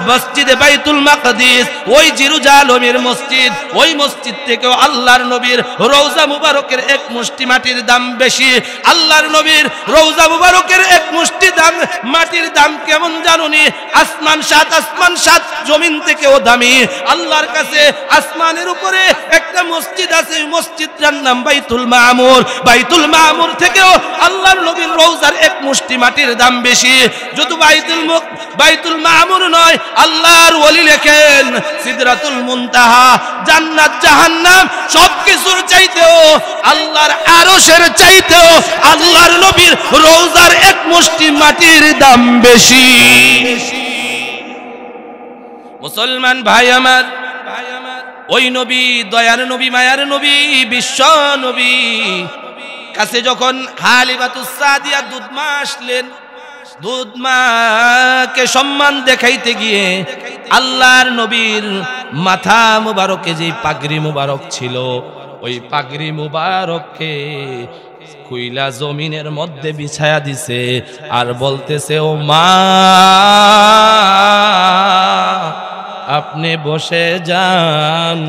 মসজিদে বাইতুল মাকদিস, ওই জেরুজালেমের মসজিদ, ওই মসজিদ থেকেও আল্লাহর নবীর রওজা মুবারকের এক মুষ্টি মাটির দাম বেশি। আল্লাহর নবীর রওজা মুবারকের এক মুষ্টি দাম মাটির দাম কেমন জানুনি? আসমান সাত জমিন থেকেও দামি। আল্লাহর কাছে আসমানের উপরে একটা মসজিদ আছে, মসজিদটার নাম বাইতুল মামুর। বাইতুল মামুর থেকেও আল্লাহর নবীর রওজার এক মুষ্টি মাটির দাম বেশি। যদি বাইতুল মামুর নয়, আল্লাহর ওলি লেখেন সিদরাতুল মুনতাহা, জান্নাত জাহান্নাম সবকিছুর চাইতেও, আল্লাহর আরশের চাইতেও আল্লাহর নবীর রওজার এক মুষ্টি মাটির দাম বেশি। মুসলমান ভাই আমার, ওই নবী, দয়ার নবী, মায়ার নবী, বিশ্ব নবী কাছে যখন হালিমাতুস সাদিয়া দুধমা আসলেন, দুধমাকে সম্মান দেখাইতে গিয়ে আল্লাহর নবীর মাথা মুবারকে যে পাগড়ি মুবারক ছিল, ওই পাগড়ি মুবারককে কুইলা জমিনের মধ্যে বিছায়া দিছে আর বলতেছে, ও মা আপনি বসে যান,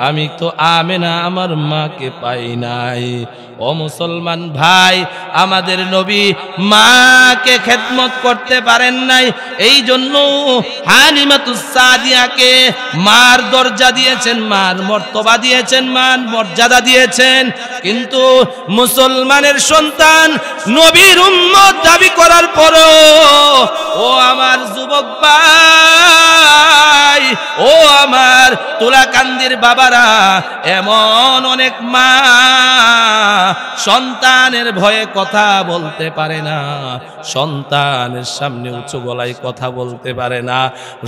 আমি তো আমেনা আমার মাকে পাই নাই। ও মুসলমান ভাই, আমাদের নবী মাকে খেদমত করতে পারেন নাই, এই জন্য হালিমাতুস সাদিয়াকে মার দরজা দিয়েছেন, মার মর্তবা দিয়েছেন, মান মর্যাদা দিয়েছেন। কিন্তু মুসলমানের সন্তান নবীর উম্মত দাবি করার পরও, ও আমার যুবক ভাই, ও আমার তুলাকান্দির বাবারা, এমন অনেক মা সন্তানের ভয়ে কথা বলতে পারে না, সন্তানের সামনে উঁচু গলায় কথা বলতে পারে না,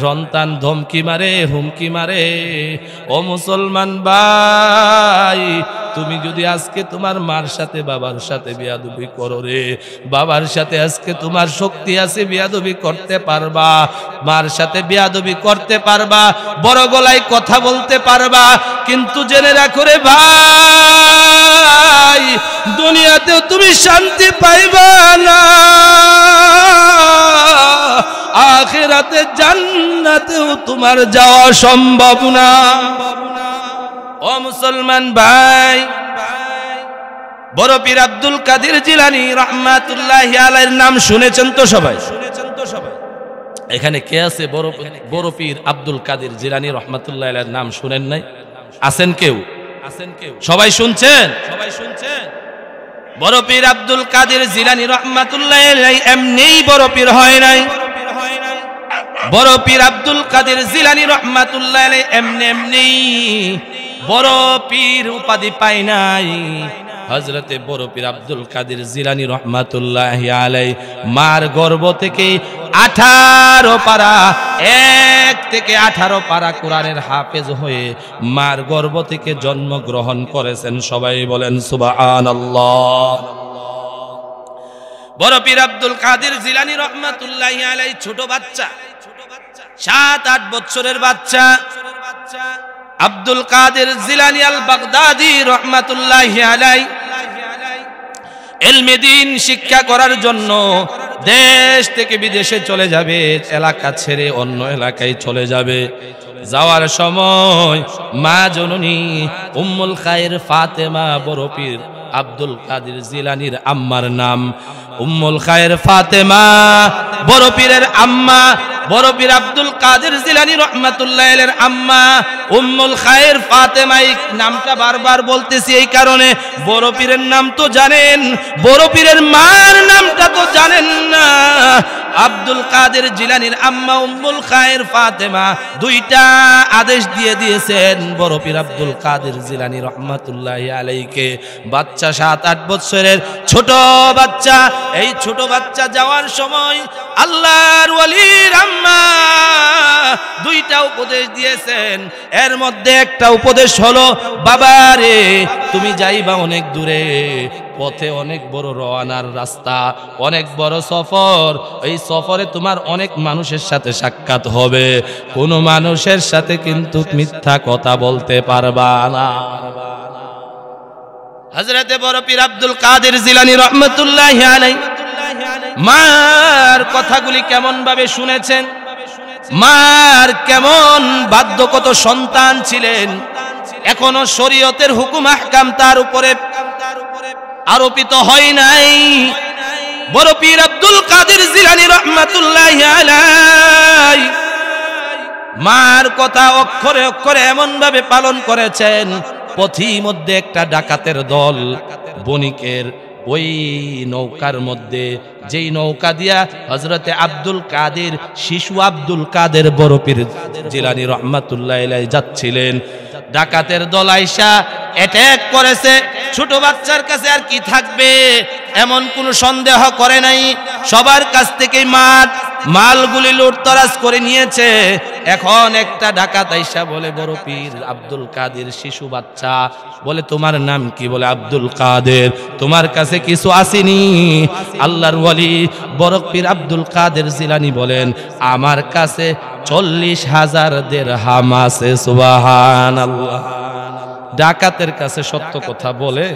সন্তান ধমকি মারে, হুমকি মারে। ও মুসলমান ভাই, তুমি যদি আজকে তোমার মার সাথে বাবার সাথে বেয়াদবি করো রে, বাবার সাথে আজকে তোমার শক্তি আছে, বেয়াদবি করতে পারবা, মার সাথে বেয়াদবি করতে পারবা, বড় গলায় কথা বলতে পারবা, কিন্তু জেনে রাখো রে ভাই, দুনিয়াতেও তুমি শান্তি পাইবা না, আখিরাতে জান্নাতেও তোমার যাওয়া সম্ভব না। ও মুসলমান ভাই, বড় পীর আব্দুল কাদের জিলানী রাহমাতুল্লাহি আলাইহির নাম শুনেছেন তো সবাই? এখানে কে আছে বড় পীর আব্দুল কাদের জিলানী রাহমাতুল্লাহি আলাইহির নাম শুনেন নাই? আছেন কেউ? সবাই শুনছেন? বড় পীর আব্দুল কাদের জিলানী রাহমাতুল্লাহি আলাইহি এমনিই বড় পীর হয় নাই। বড় পীর আব্দুল কাদের জিলানী রাহমাতুল্লাহি আলাইহি এমনি বড় পীর উপাধি পায় নাই। হযরতে বড় পীর আব্দুল কাদের জিলানী রাহমাতুল্লাহি আলাইহি মার গর্ভ থেকে 18 পারা, 1 থেকে 18 পারা কোরআনের হাফেজ হয়ে মার গর্ভ থেকে জন্মগ্রহণ করেছেন। সবাই বলেন সুবহানাল্লাহ। বড় পীর আব্দুল কাদের জিলানী রাহমাতুল্লাহি আলাইহি ছোট বাচ্চা, 7-8 বছরের বাচ্চা আব্দুল কাদের জিলানী আল বাগদাদি রাহমাতুল্লাহি আলাইহি ইলমে দ্বীন শিক্ষা করার জন্য দেশ থেকে বিদেশে চলে যাবে, এলাকা ছেড়ে অন্য এলাকায় চলে যাবে। যাওয়ার সময় মা জননী উম্মুল খায়ের ফাতেমা, বড় পীর আব্দুল কাদের জিলানীর আম্মার নাম উম্মুল খায়ের ফাতেমা, বড় পীরের আম্মা বড় পীর আব্দুল কাদের জিলানী রাহমাতুল্লাহ আলাইহির আম্মা উম্মুল খায়ের ফাতেমা। এই নামটা বারবার বলতেছি এই কারণে, বড় পীরের নাম তো জানেন, বড় পীরের মার নামটা তো জানেন না। আব্দুল কাদের জিলানীর আম্মা উম্মুল খায়ের ফাতেমা দুইটা আদেশ দিয়ে দিয়েছেন বড় পীর আব্দুল কাদের জিলানী রাহমাতুল্লাহি আলাইহিকে। বাচ্চা 7-8 বছরের ছোট বাচ্চা, এই ছোট বাচ্চা যাওয়ার সময় আল্লাহর ওয়ালির আম্মা দুইটা উপদেশ দিয়েছেন। এর মধ্যে একটা উপদেশ হলো, বাবা রে তুমি যাইবা অনেক দূরে, পথে অনেক বড় রওয়ানার রাস্তা, অনেক বড় সফর। এই সফরে তোমার অনেক মানুষের সাথে সাক্ষাৎ হবে, কোনো মানুষের সাথে কিন্তু মিথ্যা কথা বলতে পারবা না। হযরতে বড় পীর আব্দুল কাদের জিলানী রাহমাতুল্লাহি আলাইহি মার কথাগুলি কেমন ভাবে শুনেছেন, মার কেমন বাধ্যগত সন্তান ছিলেন, এখনো শরীয়তের হুকুম আহকাম তার উপরে আরোপিত হয় নাই। বড় পীর আব্দুল কাদের জিলানী রাহমাতুল্লাহি আলাইহি মার কথা অক্ষরে অক্ষরে এমন ভাবে পালন করেছেন, পথির মধ্যে একটা ডাকাতের দল বণিকের ওই নৌকার মধ্যে, যেই নৌকা দিয়া হযরতে আব্দুল কাদের, শিশু আব্দুল কাদের বড় পীর জিলানী রাহমাতুল্লাহি আলাইহি যাচ্ছিলেন, ডাকাতের দল আইসা অ্যাটাক করেছে। ছোট বাচ্চার কাছে আর কি থাকবে এমন কোনো সন্দেহ করে নাই, সবার কাছ থেকে মালগুলি লুটতরাজ করে নিয়েছে। এখন একটা ডাকাত আইসা বলে, বড় পীর আব্দুল কাদের, শিশু বাচ্চা বলে তোমার নাম কি? বলে আব্দুল কাদের। তোমার কাছে কিছু আসেনি? আল্লাহর ওয়ালি বড় পীর আব্দুল কাদের জিলানী বলেন, আমার কাছে 40,000 দিরহাম আছে। সুবহানাল্লাহ। ডাকাতের কাছে সত্য কথা বলে?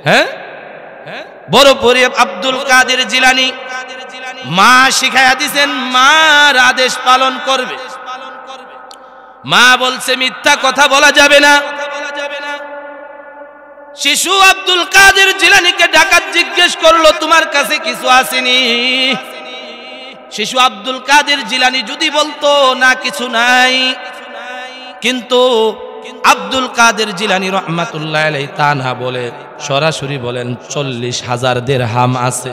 হ্যাঁ, বড় পীর আব্দুল কাদের জিলানী মা শিখায়া দিয়েছেন, মার আদেশ পালন করবে। মা বলছে মিথ্যা কথা বলা যাবে না। শিশু আব্দুল কাদের জিলানীকে ডাকাত জিজ্ঞেস করলো, তোমার কাছে কিছু আসেনি? শিশু আব্দুল কাদের জিলানী যদি বলতো না কিছু নাই, কিন্তু আব্দুল কাদের জিলানী রাহমাতুল্লাহি আলাইহি তা না বলে সরাসরি বলেন 40,000 দিরহাম আছে।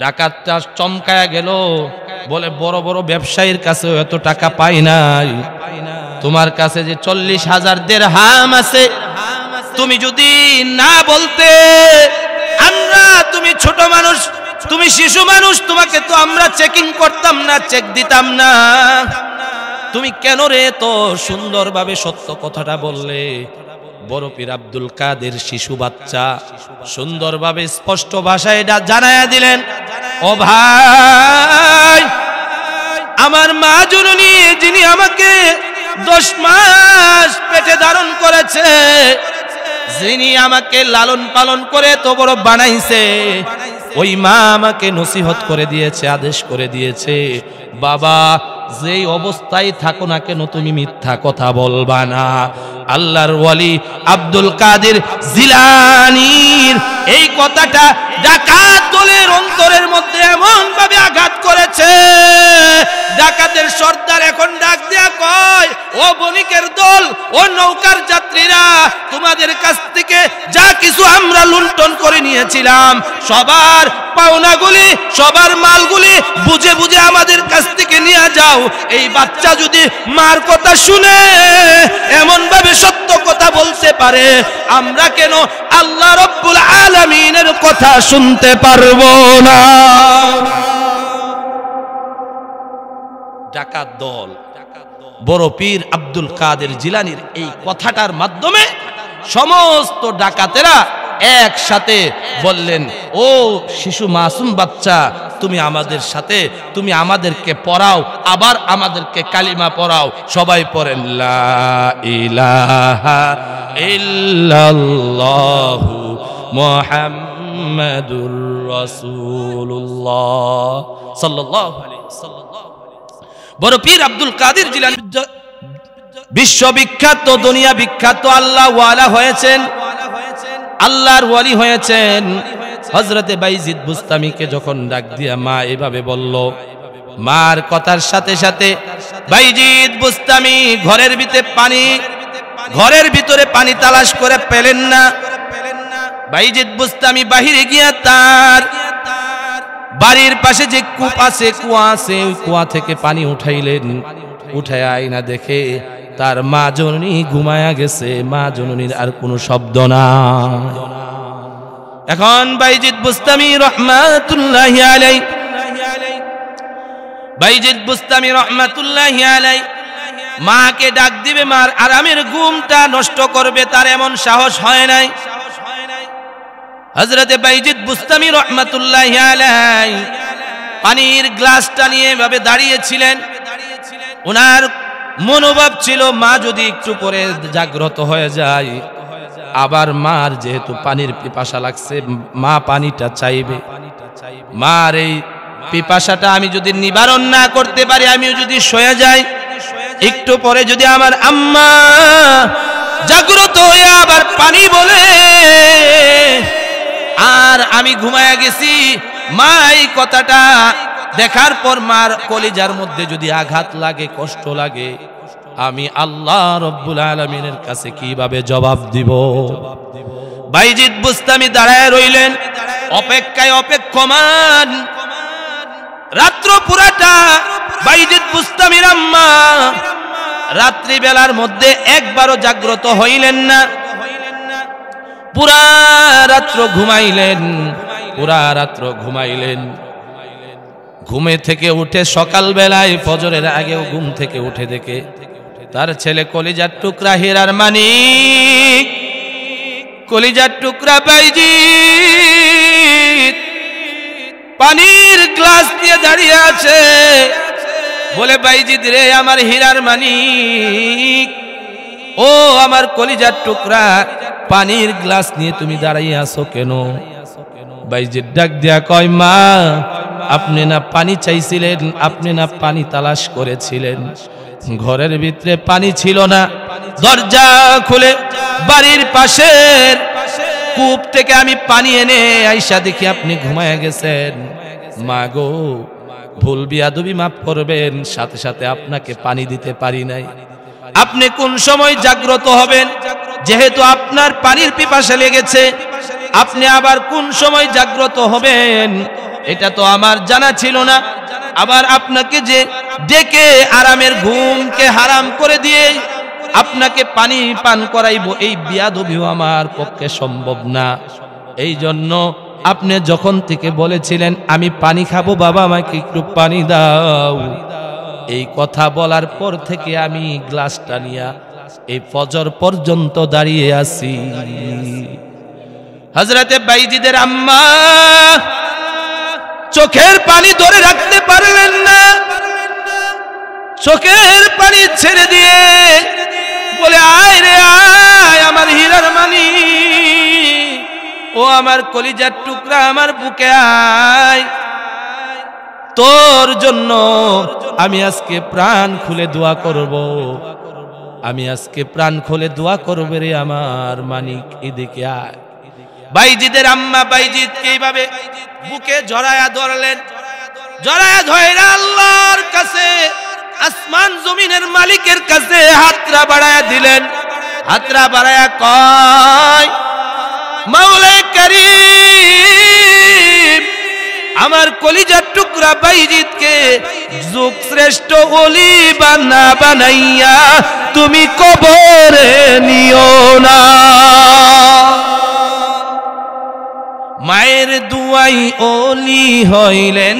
ডাকাতটা চমকায়া গেল, বলে বড় বড় ব্যবসায়ীর কাছে এত টাকা পাই নাই, তোমার কাছে যে 40,000 দিরহাম আছে, তুমি যদি না বলতে, আমরা, তুমি ছোট মানুষ, তুমি শিশু মানুষ, তোমাকে তো আমরা চেকিং করতাম না, চেক দিতাম না, তুমি কেন রে তো সুন্দরভাবে সত্য কথাটা বললে? বড় পীর আব্দুল কাদের শিশু বাচ্চা সুন্দরভাবে স্পষ্ট ভাষায় এটা জানায়া দিলেন, ও ভাই, আমার মা জননী যিনি আমাকে 10 মাস পেটে ধারণ করেছে, যিনি আমাকে লালন পালন করে তো বড় বানাইছে, ওই মা আমাকে নসিহত করে দিয়েছে, আদেশ করে দিয়েছে, বাবা যেই অবস্থায় থাকো না কেন তুমি মিথ্যা কথা বলবা না। আল্লাহর ওয়ালি আব্দুল কাদের জিলানীর এই কথাটা ডাকাত দলের অন্তরের মধ্যে এমন ভাবে আঘাত করেছে, ডাকাতের সর্দার এখন ডাক দেয়া কয়, ও বণিকের দল, ও নৌকার যাত্রীরা, তোমাদের কাছ থেকে যা কিছু আমরা লুণ্ঠন করে নিয়েছিলাম, সবার পাওনাগুলি, সবার মালগুলি বুঝে বুঝে আমাদের কাছ থেকে নিয়ে যাও। এই বাচ্চা যদি মার কথা শুনে এমন ভাবে সত্য কথা বলতে পারে, আমরা কেন আল্লাহ রব্বুল আলামিনের কথা শুনতে পারবো না? ডাকাত দল বড় পীর আব্দুল কাদের জিলানীর এই কথাটার মাধ্যমে সমস্ত ডাকাতেরা একসাথে বললেন, ও শিশু মাসুম বাচ্চা, তুমি আমাদের সাথে, তুমি আমাদেরকে পড়াও, আবার আমাদেরকে কালিমা পড়াও। সবাই পড়েন লা ইলাহা ইল্লাল্লাহু মুহাম্মাদুর রাসূলুল্লাহ সাল্লাল্লাহু আলাইহি ওয়াসাল্লাম। বড় পীর আব্দুল কাদের জিলানী বিশ্ববিখ্যাত, দুনিয়া বিখ্যাত আল্লাহ ওয়ালা হয়েছেন, আল্লাহর ওয়ালি হয়েছেন। হযরতে বাইজিদ বুস্তামিকে যখন ডাক দিয়া মা এভাবে বলল, মার কথার সাথে সাথে বাইজিদ বুস্তামি ঘরের ভিতরে পানি তালাশ করে পেলেন না। বাইজিদ বুস্তামি বাহিরে গিয়া তার বাড়ির পাশে যে কুয়া আছে ওই কুয়া থেকে পানি উঠাইলেন। উঠায় আইনা দেখে তার মা জননী ঘুমায়া গেছে, মা জননীর আর কোনো শব্দ না। এখন বাইজিদ বুস্তামি রহমাতুল্লাহি আলাই মাকে ডাক দিবে, মার আরামের ঘুমটা নষ্ট করবে, তার এমন সাহস হয় নাই। হযরতে বাইজিদ বুস্তামি রহমাতুল্লাহি আলাই পানির গ্লাসটা নিয়ে এভাবে দাঁড়িয়েছিলেন। ওনার মনোভাব ছিল মা যদি একটু পরে জাগ্রত হয়ে যায়, আবার মার যেহেতু পানির পিপাসা লাগছে, মা পানিটা চাইবে। মার এই পিপাসাটা আমি যদি নিবারণ না করতে পারি, আমিও যদি শুয়ে যাই, একটু পরে যদি আমার আম্মা জাগ্রত হয়ে আবার পানি বলে আর আমি ঘুমায়া গেছি, মা এই কথাটা দেখার পর মার কলিজার মধ্যে যদি আঘাত লাগে, কষ্ট লাগে, আমি আল্লাহ রব্বুল আলামিনের কাছে কিভাবে জবাব দিব? বাইজিদ বুস্তামি দাঁড়ায় রইলেন, অপেক্ষায় অপেক্ষমান। রাত্র পুরাটা বাইজিদ বুস্তামির আম্মা রাত্রি বেলার মধ্যে একবারও জাগ্রত হইলেন না। পুরা রাত্র ঘুমাইলেন। ঘুমে থেকে উঠে সকাল বেলায় ফজরের আগেও ঘুম থেকে উঠে দেখে তার ছেলে কলিজার টুকরা হীরার মানিক, কলিজার টুকরা বাইজিদ পানির গ্লাস নিয়ে দাঁড়িয়ে আছে। বলে, বাইজিদ রে আমার হীরার মানিক, ও আমার কলিজার টুকরা, পানির গ্লাস নিয়ে তুমি দাঁড়িয়ে আছো কেন? বাইজিদ ডাক দিয়া কয়, মা আপনি না পানি চাইছিলেন, আপনি না পানি তালাশ করেছিলেন, ঘরের ভিতরে পানি ছিল না, দরজা খুলে বাড়ির পাশের কূপ থেকে আমি পানি এনে আইসা দেখি আপনি ঘুমায়া গেছেন। মা গো, ভুল বিয়াদবি মাফ করবেন, সাথে সাথে আপনাকে পানি দিতে পারি নাই। আপনি কোন সময় জাগ্রত হবেন, যেহেতু আপনার পানির পিপাসা লেগেছে, আপনি আবার কোন সময় জাগ্রত হবেন এটা তো আমার জানা ছিল না। আবার আপনাকে যে ডেকে আরামের ঘুমকে হারাম করে দিয়ে আপনাকে পানি পান করাইব, এই বিয়াদবিও আমার পক্ষে সম্ভব না। এই জন্য আপনি যখন থেকে বলেছিলেন আমি পানি খাবো, বাবা আমাকে একটু পানি দাও, এই কথা বলার পর থেকে আমি গ্লাসটা নিয়ে এই ফজর পর্যন্ত দাঁড়িয়ে আছি। হযরতে বাইজিদের আম্মা চোখের পানি ধরে রাখতে পারলেন না, চোখের পানি ছেড়ে দিয়ে বলে, আয় রে আয় আমার হীরার মানিক, ও আমার কলিজার টুকরা, আমার বুকে আয়, তোর জন্য আমি আজকে প্রাণ খুলে দোয়া করব, আমি আজকে প্রাণ খুলে দোয়া করব রে আমার মানিক, এদিকে আয়। বাইজিদের আম্মা বাইজিদকে এইভাবে বুকে জড়ায়া ধরলেন, জড়ায়া ধরে আল্লাহর কাছে, আসমান জমিনের মালিকের কাছে হাতরা বাড়ায়া দিলেন। হাতরা বাড়ায়া কয়, মাওলা কারীম, আমার কলিজার টুকরা বাইজিদকে যুগ শ্রেষ্ঠ ওলি বানাইয়া তুমি কবরে নিও না। মায়ের দুয়াই ওলি হইলেন,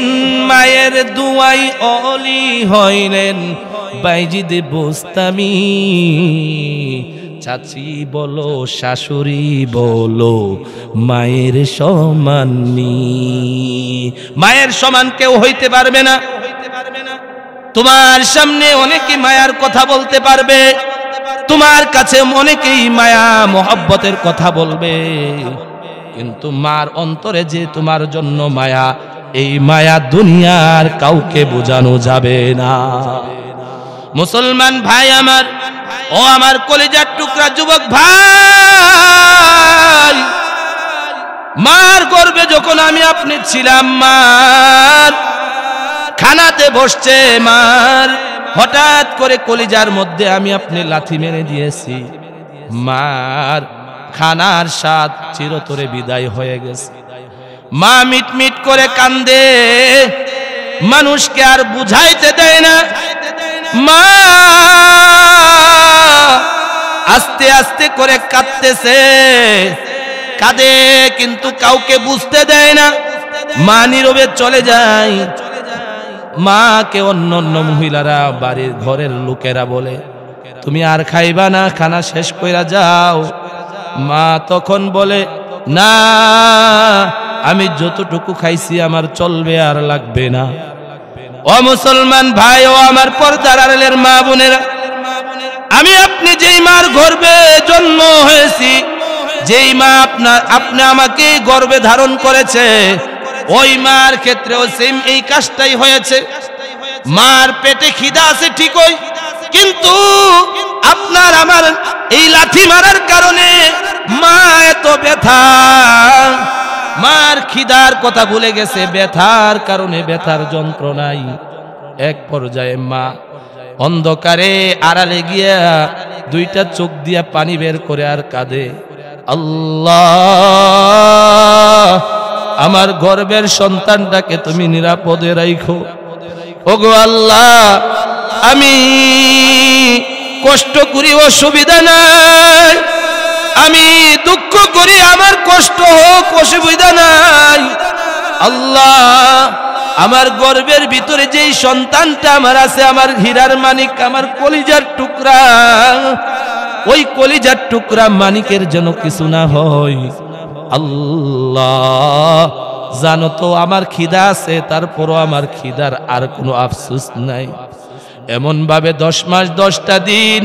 মায়ের দুয়াই ওলি হইলেন বাইজিদ বুস্তামি। চাচি বলো শাশুড়ি বলো মায়ের সমান নি, মায়ের সমান কেউ হইতে পারবে না। তোমার সামনে অনেকে মায়ার কথা বলতে পারবে, তোমার কাছে অনেকেই মায়া মোহব্বতের কথা বলবে, কিন্তু মার অন্তরে যে তোমার জন্য মায়া, এই মায়া দুনিয়ার কাউকে বোঝানো যাবে না। মুসলমান ভাই আমার, ও আমার কলিজার টুকরা যুবক ভাই, মার গর্ভে যখন আমি আপনি ছিলাম, মার খানাতে বসছে মার হঠাৎ করে কলিজার মধ্যে আমি আপনি লাথি মেরে দিয়েছি, মার খানার স্বাদ চিরতরে বিদায় হয়ে গেছে। মা মিটমিট করে কান্দে, মানুষকে আর বুঝাইতে দেয় না। মা আস্তে আস্তে করে কাঁদতেছে, কাঁদে কিন্তু কাউকে বুঝতে দেয় না। মা নীরবে চলে যায়। মাকে অন্য অন্য মহিলারা, বাড়ির ঘরের লোকেরা বলে, তুমি আর খাইবা না, খানা শেষ কইরা যাও। মা তখন বলে, না, আমি যতটুকু খাইছি আমার চলবে, আর লাগবে না। ও মুসলমান ভাই, ও আমার পর্দার আড়ালের মা বোনেরা, আমি আপনি যেই মার গর্ভে জন্ম হয়েছি, যেই মা আপনি আমাকে গর্ভে ধারণ করেছে, ওই মার ক্ষেত্রেও সেম এই কাজটাই হয়েছে। মার পেটে খিদা আছে ঠিকই, কিন্তু আপনার আমার এই লাথি মারার কারণে মা এত ব্যথা, মার খিদার কথা ভুলে গেছে, ব্যথার কারণে ব্যথার যন্ত্রণায় এক পর্যায়ে মা অন্ধকারে আড়ালে গিয়া দুইটা চোখ দিয়া পানি বের করে আর কাঁদে, আল্লাহ, আমার গর্ভের সন্তানটাকে তুমি নিরাপদে রাখো। ওগো আল্লাহ, আমি কষ্ট করি, অসুবিধা নাই, আমি দুঃখ করি, আমার কষ্ট হোক, অসুবিধা নাই। আল্লাহ, আমার গর্ভের ভিতরে যেই সন্তানটা আমার আছে, আমার হীরার মানিক, আমার কলিজার টুকরা, ওই কলিজার টুকরা মানিকের যেন কিছু না হয়। আল্লাহ, জানো তো আমার খিদা আছে, তারপরও আমার খিদার আর কোনো আফসোস নাই। এমন ভাবে 10 মাস 10টা দিন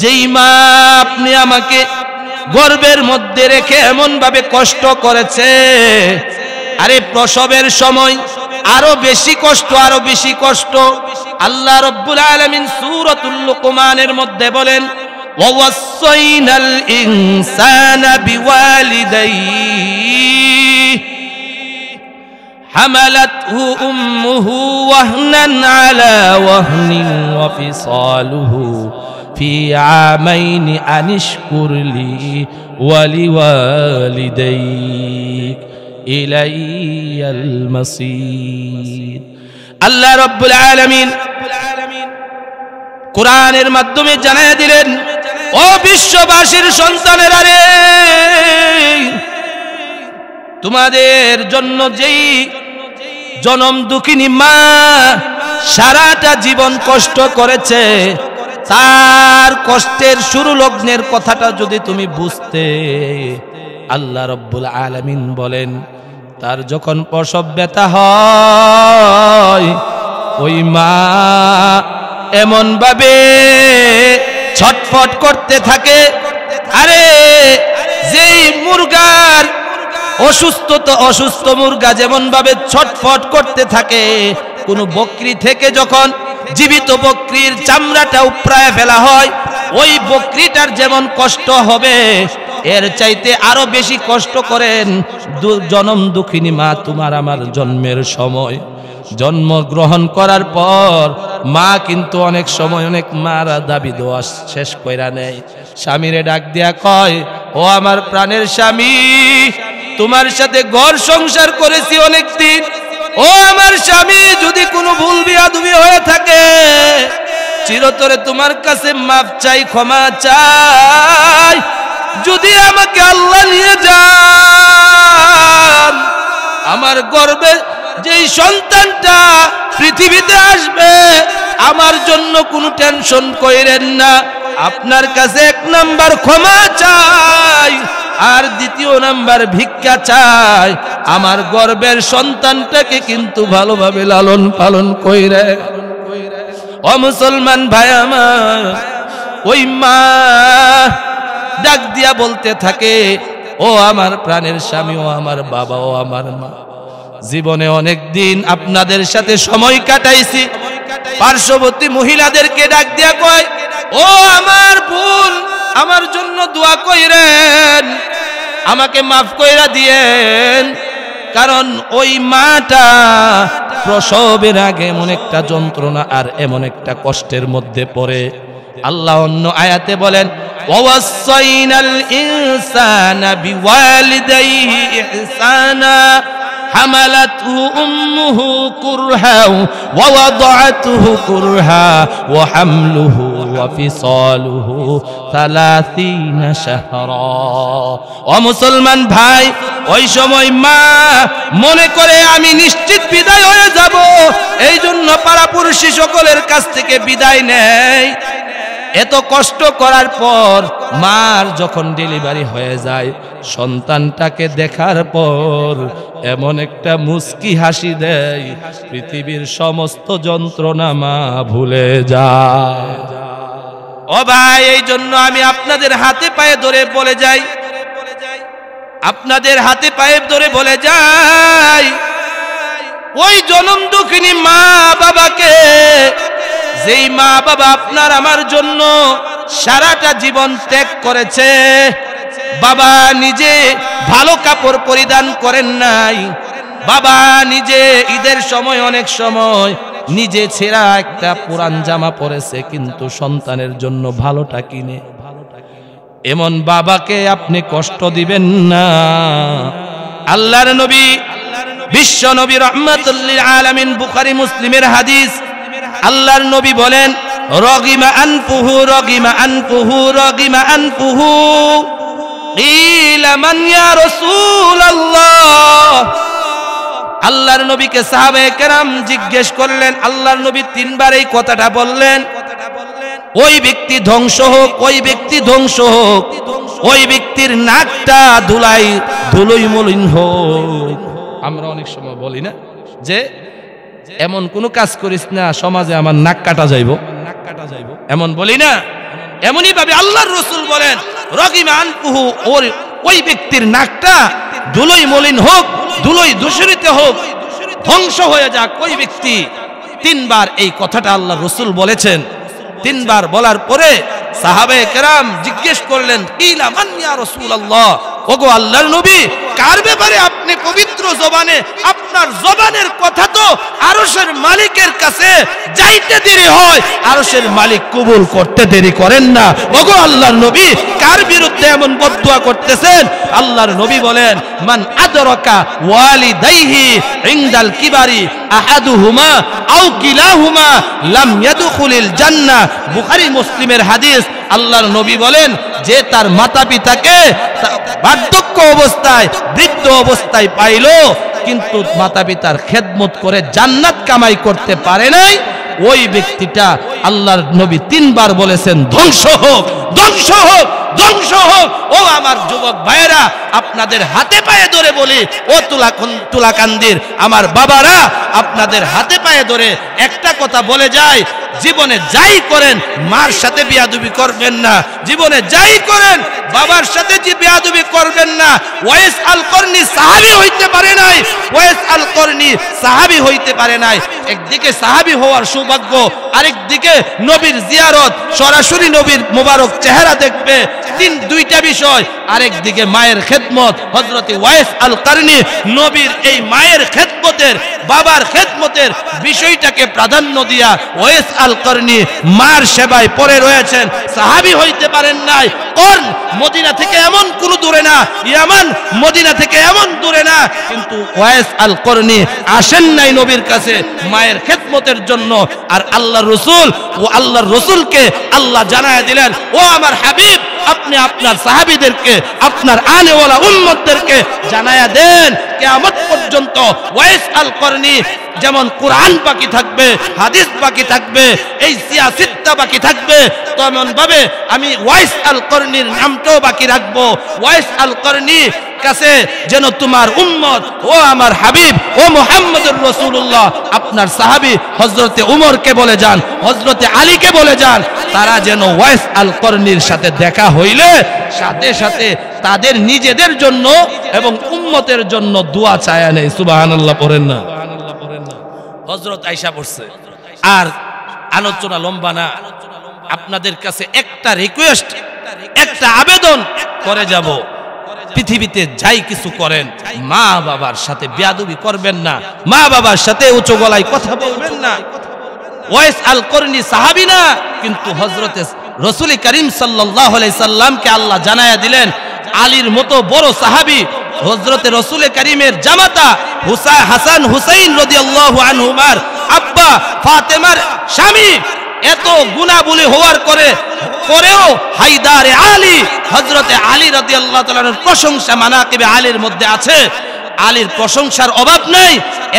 যেই মা আপনি আমাকে গর্ভের মধ্যে রেখে এমন ভাবে কষ্ট করেছে, আরে প্রসবের সময় আরো বেশি কষ্ট, আরো বেশি কষ্ট। আল্লাহ রাব্বুল আলামিন সূরাতুল লুকমানের মধ্যে বলেন, ওয়াসাইনাল ইনসানা বিওয়ালিদাইহি হামালাতহু উম্মুহু ওয়াহনান আলা ওয়াহনিন ওয়া ফিসালুহু ফি আমাইনি আনিশকুর লি ওয়া লিওয়ালিদাইক ইলাইয়াল মাসির। আল্লাহ রাব্বুল আলামিন কোরআনের মাধ্যমে জানায় দিলেন, ও বিশ্ববাসীর সন্তানেরা রে, তোমাদের জন্য যেই জনম দুঃখিনী মা সারাটা জীবন কষ্ট করেছে, তার কষ্টের শুরু লগ্নের কথাটা যদি তুমি বুঝতে, আল্লাহ রাব্বুল আলামিন বলেন, তার যখন প্রসব ব্যথা হয়, ওই মা এমন ভাবে ছটফট করতে থাকে। আরে যেই মুরগার অসুস্থ মুরগা যেমন ভাবে ছটফট করতে থাকে, কোন বকরি থেকে যখন জীবিত বকরির চামড়াটা উপড়ায় ফেলা হয়, ওই বকরিটার যেমন কষ্ট হবে, এর চাইতে আরো বেশি কষ্ট করেন জনম দুঃখিনী মা তোমার আমার জন্মের সময়। জন্মগ্রহণ করার পর মা কিন্তু অনেক সময় অনেক মারা দাবি দোয়া শেষ কইরা নেয়, স্বামীরে ডাক দিয়া কয়, ও আমার প্রাণের স্বামী, তোমার সাথে ঘর সংসার করেছি অনেক দিন, ও আমার স্বামী, যদি কোনো ভুল বিয়াদবি হয়ে থাকে, চিরতরে তোমার কাছে মাফ চাই, ক্ষমা চাই। যদি আমাকে আল্লাহ নিয়ে যান, আমার গর্বে যেই সন্তানটা পৃথিবীতে আসবে, আমার জন্য কোনো টেনশন কইরেন না, আপনার কাছে 1 নাম্বার ক্ষমা চাই, আর 2 নাম্বার ভিক্ষা চাই, আমার গর্বের সন্তানটাকে কিন্তু ভালোভাবে লালন পালন কইরে। ও মুসলমান ভাই আমার, ওই মা ডাক দিয়া বলতে থাকে, ও আমার প্রাণের স্বামী, ও আমার বাবা, ও আমার মা, জীবনে অনেক দিন আপনাদের সাথে সময় কাটাইছি। পার্শ্ববর্তী মহিলাদেরকে ডাক দিয়া কয়, ও আমার বোন, আমার জন্য দোয়া কইরেন, আমাকে মাফ কইরা দিয়েন। কারণ ওই মাটা প্রসবের আগে এমন একটা যন্ত্রণা আর এমন একটা কষ্টের মধ্যে পড়ে। আল্লাহ অন্য আয়াতে বলেন ওয়াসাইনাল ইনসানা বিওয়ালিদাইহি ইহসানা হামালাতহু উম্মুহু কুরহা ওয়া ওয়াদাআতহু কুরহা ওয়া হামলুহু ওয়া ফিসালুহু 30 শাহরা। ও মুসলমান ভাই, ওই সময় মা মনে করে আমি নিশ্চিত বিদায় হয়ে যাব, এই জন্য পাড়াপড়শি সকলের কাছ থেকে বিদায় নেয়। এত কষ্ট করার পর মার যখন ডেলিভারি হয়ে যায়, সন্তানটাকে দেখার পর এমন একটা মুস্কি হাসি দেয়, পৃথিবীর সমস্ত যন্ত্রণা মা ভুলে যায়। ও ভাই, এই জন্য আমি আপনাদের হাতে পায়ে ধরে বলে যাই, আপনাদের হাতে পায়ে ধরে বলে যাই, ওই জনম দুঃখিনী মা বাবাকে, যেই মা বাবা আপনার আমার জন্য সারাটা জীবন ত্যাগ করেছে, বাবা নিজে ভালো কাপড় পরিধান করেন নাই, বাবা নিজে ঈদের সময় অনেক সময় নিজে ছেঁড়া একটা পুরান জামা পরেছে, কিন্তু সন্তানের জন্য ভালোটা কিনে, এমন বাবাকে আপনি কষ্ট দিবেন না। আল্লাহর নবী, বিশ্ব নবী রাহমাতুল লিল আলামিন, বুখারী মুসলিমের হাদিস, আল্লাহর নবী বলেন রগিমা আনফুহু রগিমা আনফুহু রগিমা আনফুহু ইলা মান ইয়া রাসূলুল্লাহ। আল্লাহর নবীকে সাহাবায়ে কেরাম জিজ্ঞেস করলেন, আল্লাহর নবী তিনবার এই কথাটা বললেন, ওই ব্যক্তি ধ্বংস হোক, ওই ব্যক্তি ধ্বংস হোক, ওই ব্যক্তির নাকটা ধুলোই মলিন হোক। আমরা অনেক সময় বলি না যে এমন কোন কাজ করিস না সমাজে আমার নাক কাটা যাইব, এমন বলি না? এমনই ভাবে আল্লাহর রাসূল বলেন রগিমা আনফুহু, ওই ব্যক্তির নাকটা ধুলোই মলিন হোক, ধুলোই দূষিত হোক, ধ্বংস হয়ে যাক ওই ব্যক্তি। তিনবার এই কথাটা আল্লাহর রাসূল বলেছেন। তিনবার বলার পরে সাহাবায়ে কেরাম জিজ্ঞেস করলেন কিলা মান ইয়া রাসূলুল্লাহ, ওগো আল্লাহর নবী, কার ব্যাপারে আপনি পবিত্র জবানে, আপনার জবানের কথা তো আরশের মালিকের কাছে যাইতে দেরি হয়, আরশের মালিক কবুল করতে দেরি করেন না, ওগো আল্লাহর নবী, কার বিরুদ্ধে এমন বদদুয়া করতেছেন? আল্লাহর নবী বলেন মান আদরাকা ওয়ালিদাইহি ইনদাল কিবারি আহাদুহুমা আও কিলাহুমা লাম ইয়াদখুলিল জান্নাহ। বুখারী মুসলিমের হাদিস। আল্লাহর নবী বলেন যে তার মাতা পিতাকে বার্ধক্য অবস্থায়, বৃদ্ধ অবস্থায় পাইলো, কিন্তু মাতা পিতার খেদমত করে জান্নাত কামাই করতে পারে নাই, ওই ব্যক্তিটা আল্লাহর নবী তিনবার বলেছেন ধ্বংস হোক, ধ্বংস হোক, ধ্বংস হোক। ও আমার যুবক ভাইয়েরা, আপনাদের হাতে পায়ে ধরে বলি, ও তুলাকান্দির আমার বাবারা, আপনাদের হাতে পায়ে ধরে একটা কথা বলে যায়, জীবনে যাই করেন মার সাথে বিয়াদবি করবেন না, জীবনে যাই করেন বাবার সাথে যে বিয়াদবি করবেন না। ওয়াইস আল করনি সাহাবী হইতে পারে নাই, ওয়াইস আল করনি সাহাবী হইতে পারে নাই। একদিকে সাহাবী হওয়ার সৌভাগ্য, আরেকদিকে নবীর জিয়ারত, সরাসরি নবীর মোবারক চেহারা দেখবে, দুইটা বিষয়। আরেকদিকে মায়ের খেদমত। হযরতে ওয়াইস আল করনি নবীর এই মায়ের খেদমতের, বাবার খেদমতের বিষয়টাকে প্রাধান্য দিয়া ওয়াইস আল করনি মার সেবায় পড়ে রয়েছেন, সাহাবী হইতে পারেন নাই। কোন মদিনা থেকে এমন কোন দূরে না, ইয়ামান মদিনা থেকে এমন দূরে না, কিন্তু ওয়াইস আল করনি আসেন নাই নবীর কাছে মায়ের খেদমতের জন্য। আর আল্লাহর রাসূল, ও আল্লাহর রাসূলকে আল্লাহ জানায় দিলেন, ও আমার হাবিব, আপনি আপনার সাহাবীদেরকে, আপনার আনেওয়ালা উম্মতদেরকে জানায়া দেন, কিয়ামত পর্যন্ত ওয়াইস আল করনি যেমন কোরআন বাকি থাকবে, হাদিস বাকি থাকবে, এই সিয়াসিত্তা বাকি থাকবে, তেমন ভাবে আমি ওয়াইস আল করনির নামটাও বাকি রাখবো। ওয়াইস আল করনি কাছে যেন তোমার উম্মত, ও আমার হাবিব, ও মুহাম্মদুর রাসূলুল্লাহ, আপনার সাহাবী হযরতে উমরকে বলে যান, হযরতে আলীকে বলে যান, তারা যেন ওয়াইস আল করনির সাথে দেখা হইলে সাথে সাথে তাদের নিজেদের জন্য এবং উম্মতের জন্য দোয়া চায় নেই। সুবহানাল্লাহ পড়েন না? হযরত আয়েশা পড়ছে। আর আলোচনা লম্বা না, আপনাদের কাছে একটা রিকোয়েস্ট, একটা আবেদন করে যাব। পৃথিবীতে যাই কিছু করেন, মা বাবার সাথে বেয়াদবি করবেন না, মা বাবার সাথে উচ্চ গলায় কথা বলবেন না। ওয়াইস আল করনি সাহাবী না, কিন্তু হযরতে রাসূল করিম সাল্লাল্লাহু আলাইহি সাল্লামকে আল্লাহ জানায়া দিলেন আলীর মতো বড় সাহাবী হযরতে রাসূল করিমের জামাতা হাসান হুসাইন রাদিয়াল্লাহু আনহুমার আব্বা ফাতেমার স্বামী এত গুনাহবুলি হওয়ার পরেও হায়দারে আলী হযরতে আলী রাদিয়াল্লাহু তাআলার প্রশংসা মানাকিবে আলীর মধ্যে আছে। আলীর প্রশংসার অভাব নাই।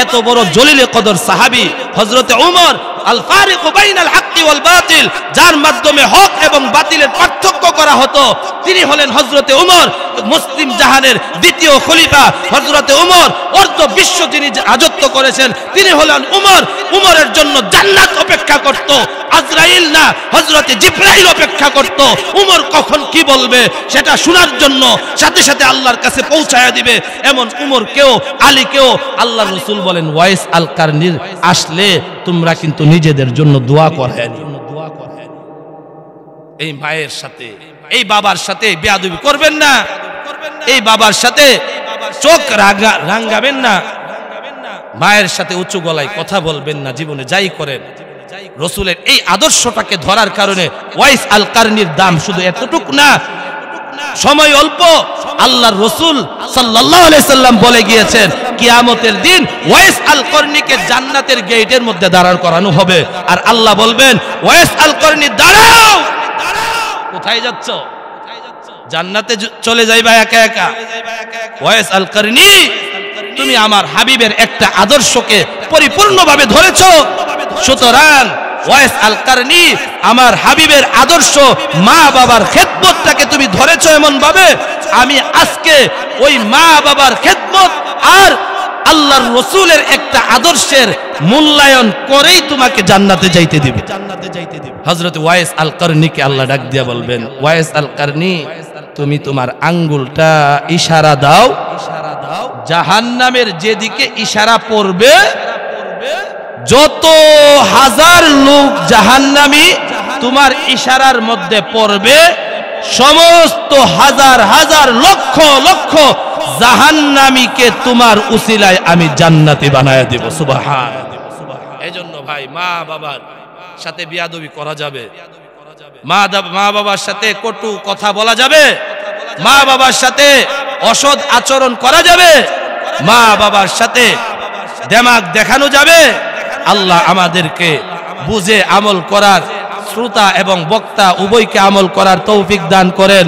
এত বড় জলিলে কদর সাহাবী হযরতে উমর আল ফারিক বাইনাল হাক্কি ওয়াল বাতিল, যার মাধ্যমে হক এবং বাতিলের পার্থক্য করা হতো, তিনি হলেন হযরতে উমর, মুসলিম জাহানের দ্বিতীয় খলিফা হযরতে উমর। অর্ধ বিশ্ব যিনি রাজত্ব করেছেন তিনি হলেন উমর। উমরের জন্য জান্নাত অপেক্ষা করত, আজরাইল না হযরতে জিবরাইল অপেক্ষা করত। উমর কখন কি বলবে সেটা শোনার জন্য সাথে সাথে আল্লাহর কাছে পৌঁছায়া দিবে। এমন উমরকেও আলীকেও আল্লাহর রাসূল বলেন ওয়াইস আল কারনির আসলে তোমরা কিন্তু নিজেদের জন্য দোয়া করেন। এই মায়ের সাথে এই বাবার সাথে বেয়াদবি করবেন না, এই বাবার সাথে চোখ রাঙাবেন না, মায়ের সাথে উঁচু গলায় কথা বলবেন না। জীবনে যাই করেন রাসূলের এই আদর্শটাকে ধরার কারণে ওয়াইস আল কারনির দাম শুধু এতটুকু না, সময় অল্প। আল্লাহর রাসূল সাল্লাল্লাহু আলাইহি সাল্লাম বলে গিয়েছেন কিয়ামতের দিন ওয়াইস আল কারনিকে জান্নাতের গেটের মধ্যে দাঁড় করানো হবে, আর আল্লাহ বলবেন ওয়াইস আল কারনি দাঁড়াও। কোথায় যাচ্ছ? জান্নাতে চলে যাইবা একা একা। ওয়াইস আল কারনি তুমি আমার হাবিবের একটা আদর্শকে পরিপূর্ণভাবে ধরেছো, সুতরাং ওয়াইস আল কারনি আমার হাবিবের আদর্শ মা বাবার খেদমতটাকে তুমি ধরেছো এমন ভাবে, আমি আজকে ওই মা বাবার খেদমত আর আল্লাহর রাসূলের একটা আদর্শের মূল্যায়ন করেই তোমাকে জান্নাতে যাইতে দিবে। হযরত ওয়াইস আল কারনিকে আল্লাহ ডাক দিয়া বলবেন ওয়াইস আল কারনি তুমি তোমার আঙ্গুলটা ইশারা দাও, জাহান্নামের যেদিকে ইশারা পড়বে যত হাজার লোক জাহান্নামী তোমার ইশারার মধ্যে পড়বে, সমস্ত হাজার হাজার লক্ষ লক্ষ জাহান্নামীকে তোমার উসিলায় আমি জান্নাতি বানায়া দেব। সুবহানাল্লাহ। এজন্য ভাই মা বাবার সাথে বেয়াদবি করা যাবে, মা বাবার সাথে কটু কথা বলা যাবে, মা বাবার সাথে অসৎ আচরণ করা যাবে, মা বাবার সাথে দেমাগ দেখানো যাবে। আল্লাহ আমাদেরকে বুঝে আমল করার, শ্রোতা এবং বক্তা উভয়কে আমল করার তৌফিক দান করেন।